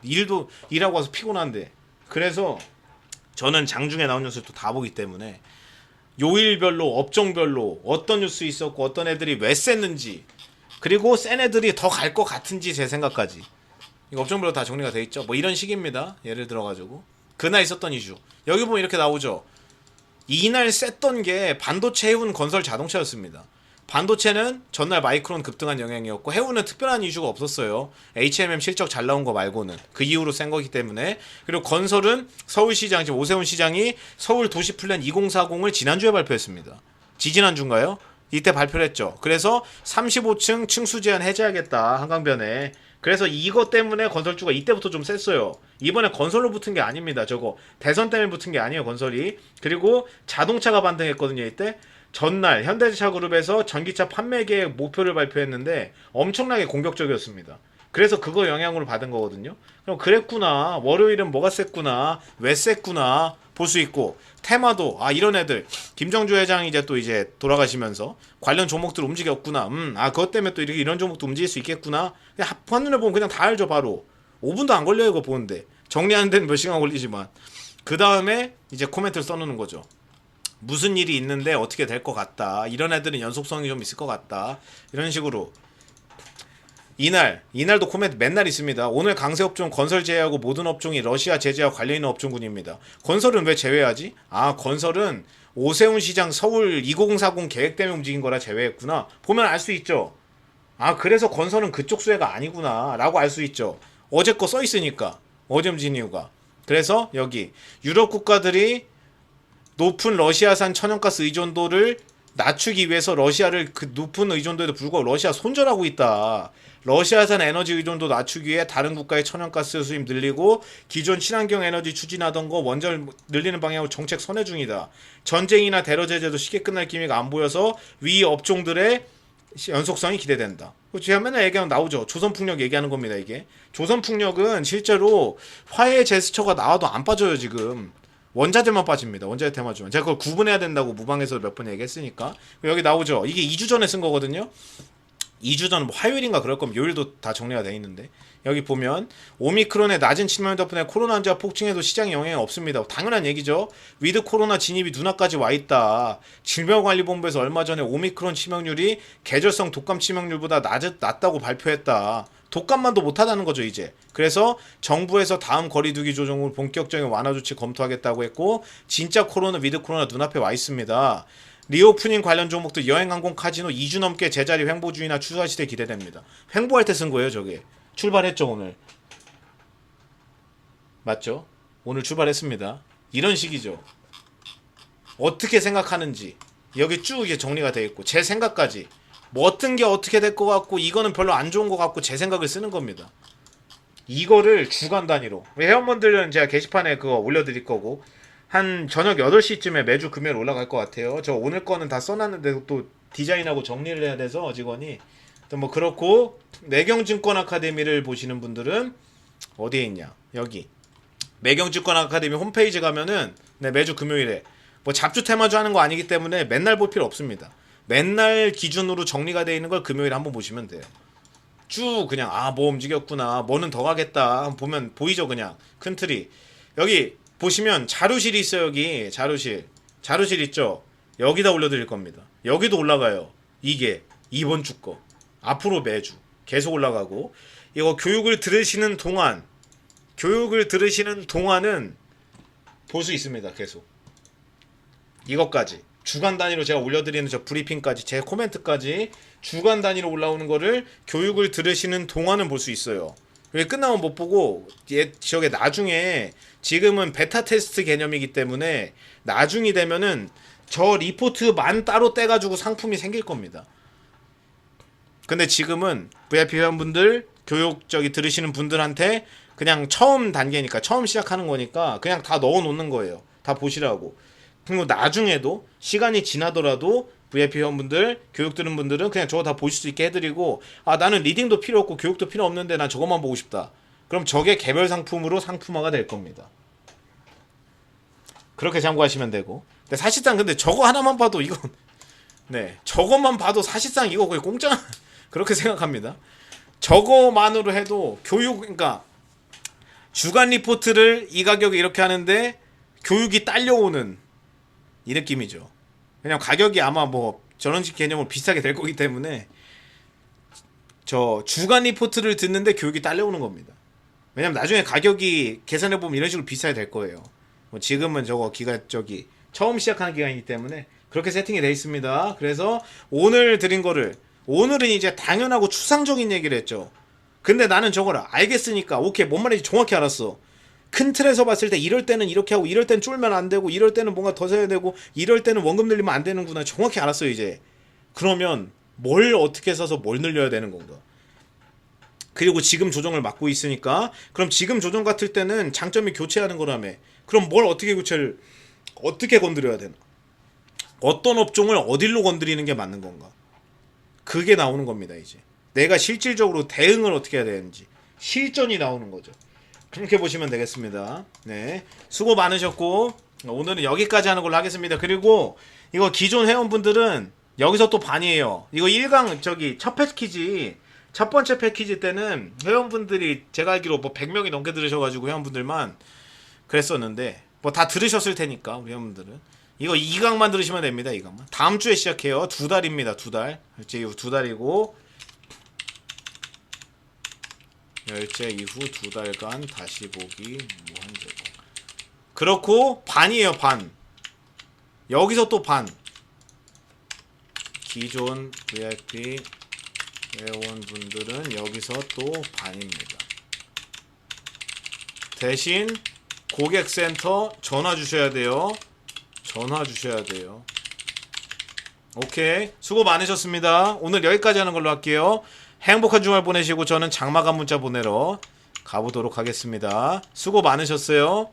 일하고 와서 피곤한데. 그래서 저는 장중에 나온 뉴스를 또 다 보기 때문에 요일별로, 업종별로 어떤 뉴스 있었고, 어떤 애들이 왜 셌는지, 그리고 센 애들이 더 갈 것 같은지 제 생각까지, 이거 업종별로 다 정리가 돼 있죠. 뭐 이런 식입니다. 예를 들어가지고 그날 있었던 이슈 여기 보면 이렇게 나오죠. 이날 셌던 게 반도체, 해운, 건설, 자동차였습니다. 반도체는 전날 마이크론 급등한 영향이었고, 해운은 특별한 이슈가 없었어요. HMM 실적 잘 나온 거 말고는. 그 이후로 센 거기 때문에. 그리고 건설은 서울시장, 지금 오세훈 시장이 서울 도시플랜 2040을 지난주에 발표했습니다. 지지난주인가요? 이때 발표를 했죠. 그래서 35층 층수 제한 해제하겠다, 한강변에. 그래서 이것 때문에 건설주가 이때부터 좀 셌어요. 이번에 건설로 붙은 게 아닙니다. 저거 대선 때문에 붙은 게 아니에요, 건설이. 그리고 자동차가 반등했거든요, 이때. 전날 현대차 그룹에서 전기차 판매 계획 목표를 발표했는데 엄청나게 공격적이었습니다. 그래서 그거 영향으로 받은 거거든요. 그럼 그랬구나, 월요일은 뭐가 셌구나, 왜 셌구나 볼 수 있고, 테마도 이런 애들, 김정주 회장이 이제 돌아가시면서 관련 종목들 움직였구나. 그것 때문에 또 이런 종목도 움직일 수 있겠구나. 한눈에 보면 그냥 다 알죠. 바로 5분도 안 걸려요, 이거 보는데. 정리하는 데는 몇 시간 걸리지만. 그 다음에 이제 코멘트를 써놓는 거죠. 무슨 일이 있는데 어떻게 될 것 같다. 이런 애들은 연속성이 좀 있을 것 같다. 이런 식으로. 이날도 코멘트 맨날 있습니다. 오늘 강세 업종 건설 제외하고 모든 업종이 러시아 제재와 관련 있는 업종군입니다. 건설은 왜 제외하지? 아, 건설은 오세훈 시장 서울 2040 계획 때문에 움직인 거라 제외했구나. 보면 알 수 있죠. 아, 그래서 건설은 그쪽 수혜가 아니구나 라고 알 수 있죠. 어제 거 써 있으니까. 어제 움직인 이유가. 그래서 여기 유럽 국가들이 높은 러시아산 천연가스 의존도를 낮추기 위해서 러시아를 그 높은 의존도에도 불구하고 러시아 손절하고 있다. 러시아산 에너지 의존도 낮추기 위해 다른 국가의 천연가스 수입 늘리고 기존 친환경 에너지 추진하던 거 원전 늘리는 방향으로 정책 선회 중이다. 전쟁이나 테러 제재도 쉽게 끝날 기미가 안 보여서 위 업종들의 연속성이 기대된다. 제가 맨날 얘기하면 나오죠. 조선풍력 얘기하는 겁니다. 이게 조선풍력은 실제로 화해 제스처가 나와도 안 빠져요. 지금 원자재만 빠집니다. 원자재 테마주만. 제가 그걸 구분해야 된다고 무방에서 몇 번 얘기했으니까. 여기 나오죠. 이게 2주 전에 쓴 거거든요. 2주 전 뭐 화요일인가 그럴 거면 요일도 다 정리가 돼 있는데 여기 보면 오미크론의 낮은 치명률 덕분에 코로나 환자가 폭증해도 시장에 영향이 없습니다. 당연한 얘기죠. 위드 코로나 진입이 눈앞까지 와 있다. 질병관리본부에서 얼마 전에 오미크론 치명률이 계절성 독감 치명률보다 낮다고 발표했다. 독감만도 못하다는 거죠 이제. 그래서 정부에서 다음 거리두기 조정을 본격적인 완화 조치 검토하겠다고 했고 진짜 코로나 위드 코로나 눈앞에 와 있습니다. 리오프닝 관련 종목도 여행, 항공, 카지노 2주 넘게 제자리 횡보주의나 추세 시대 기대됩니다. 횡보할 때 쓴 거예요 저게. 출발했죠 오늘. 맞죠? 오늘 출발했습니다. 이런 식이죠. 어떻게 생각하는지 여기 쭉 이게 정리가 되어 있고 제 생각까지 뭐 어떤 게 어떻게 될 것 같고 이거는 별로 안 좋은 것 같고 제 생각을 쓰는 겁니다. 이거를 주간 단위로 회원분들은 제가 게시판에 그거 올려드릴 거고 한 저녁 8시쯤에 매주 금요일 올라갈 것 같아요. 저 오늘 거는 다 써놨는데 또 디자인하고 정리를 해야 돼서 직원이 또 뭐 그렇고 매경증권 아카데미를 보시는 분들은 어디에 있냐 여기 매경증권 아카데미 홈페이지 가면은 네, 매주 금요일에 뭐 잡주 테마주 하는 거 아니기 때문에 맨날 볼 필요 없습니다. 맨날 기준으로 정리가 되어 있는 걸 금요일에 한번 보시면 돼요. 쭉 그냥 뭐 움직였구나 뭐는 더 가겠다 보면 보이죠. 그냥 큰 틀이 여기 보시면 자료실이 있어요. 여기 자료실 있죠. 여기다 올려드릴 겁니다. 여기도 올라가요. 이게 이번 주 거 앞으로 매주 계속 올라가고 이거 교육을 들으시는 동안은 볼 수 있습니다. 계속 이것까지 주간 단위로 제가 올려드리는 저 브리핑까지 제 코멘트까지 주간 단위로 올라오는 거를 교육을 들으시는 동안은 볼 수 있어요. 왜 끝나면 못 보고 저게 나중에 지금은 베타 테스트 개념이기 때문에 나중이 되면은 저 리포트만 따로 떼가지고 상품이 생길 겁니다. 근데 지금은 VIP 회원분들 교육 들으시는 분들한테 그냥 처음 단계니까 처음 시작하는 거니까 그냥 다 넣어 놓는 거예요. 다 보시라고. 그리고 나중에도 시간이 지나더라도 VIP 회원분들 교육 들은 분들은 그냥 저거 다 보실 수 있게 해드리고 나는 리딩도 필요 없고 교육도 필요 없는데 난 저것만 보고 싶다. 그럼 저게 개별 상품으로 상품화가 될 겁니다. 그렇게 참고하시면 되고. 근데 사실상 근데 저거 하나만 봐도 이건 네 저것만 봐도 사실상 이거 거의 공짜 그렇게 생각합니다. 저거만으로 해도 교육 그러니까 주간 리포트를 이 가격에 이렇게 하는데 교육이 딸려오는 이 느낌이죠. 왜냐면 가격이 아마 뭐 저런 식 개념으로 비슷하게 될 거기 때문에 저 주간 리포트를 듣는데 교육이 딸려오는 겁니다. 왜냐면 나중에 가격이 계산해보면 이런 식으로 비싸게 될 거예요. 뭐 지금은 저거 처음 시작하는 기간이기 때문에 그렇게 세팅이 되어 있습니다. 그래서 오늘 드린 거를 오늘은 이제 당연하고 추상적인 얘기를 했죠. 근데 나는 저걸 알겠으니까 오케이 뭔 말인지 정확히 알았어. 큰 틀에서 봤을 때 이럴 때는 이렇게 하고 이럴 때는 쫄면 안 되고 이럴 때는 뭔가 더 써야 되고 이럴 때는 원금 늘리면 안 되는구나 정확히 알았어요 이제. 그러면 뭘 어떻게 써서 뭘 늘려야 되는 건가. 그리고 지금 조정을 막고 있으니까 그럼 지금 조정 같을 때는 장점이 교체하는 거라며. 그럼 뭘 어떻게 교체를 어떻게 건드려야 되나. 어떤 업종을 어디로 건드리는 게 맞는 건가. 그게 나오는 겁니다 이제. 내가 실질적으로 대응을 어떻게 해야 되는지 실전이 나오는 거죠. 그렇게 보시면 되겠습니다. 네, 수고 많으셨고 오늘은 여기까지 하는 걸로 하겠습니다. 그리고 이거 기존 회원분들은 여기서 또 반이에요. 이거 1강 첫 패키지 첫 번째 패키지 때는 회원분들이 제가 알기로 뭐 100명이 넘게 들으셔가지고 회원분들만 그랬었는데 뭐 다 들으셨을 테니까 우리 회원분들은 이거 2강만 들으시면 됩니다. 2강만. 다음 주에 시작해요. 2달입니다. 2달. 열째 이후 2달이고 열째 이후 2달간 다시 보기 무한 제공. 그렇고 반이에요. 반. 여기서 또 반. 기존 VIP 회원분들은 여기서 또 반입니다. 대신 고객센터 전화 주셔야 돼요. 전화 주셔야 돼요. 오케이. 수고 많으셨습니다. 오늘 여기까지 하는 걸로 할게요. 행복한 주말 보내시고 저는 장마감 문자 보내러 가보도록 하겠습니다. 수고 많으셨어요.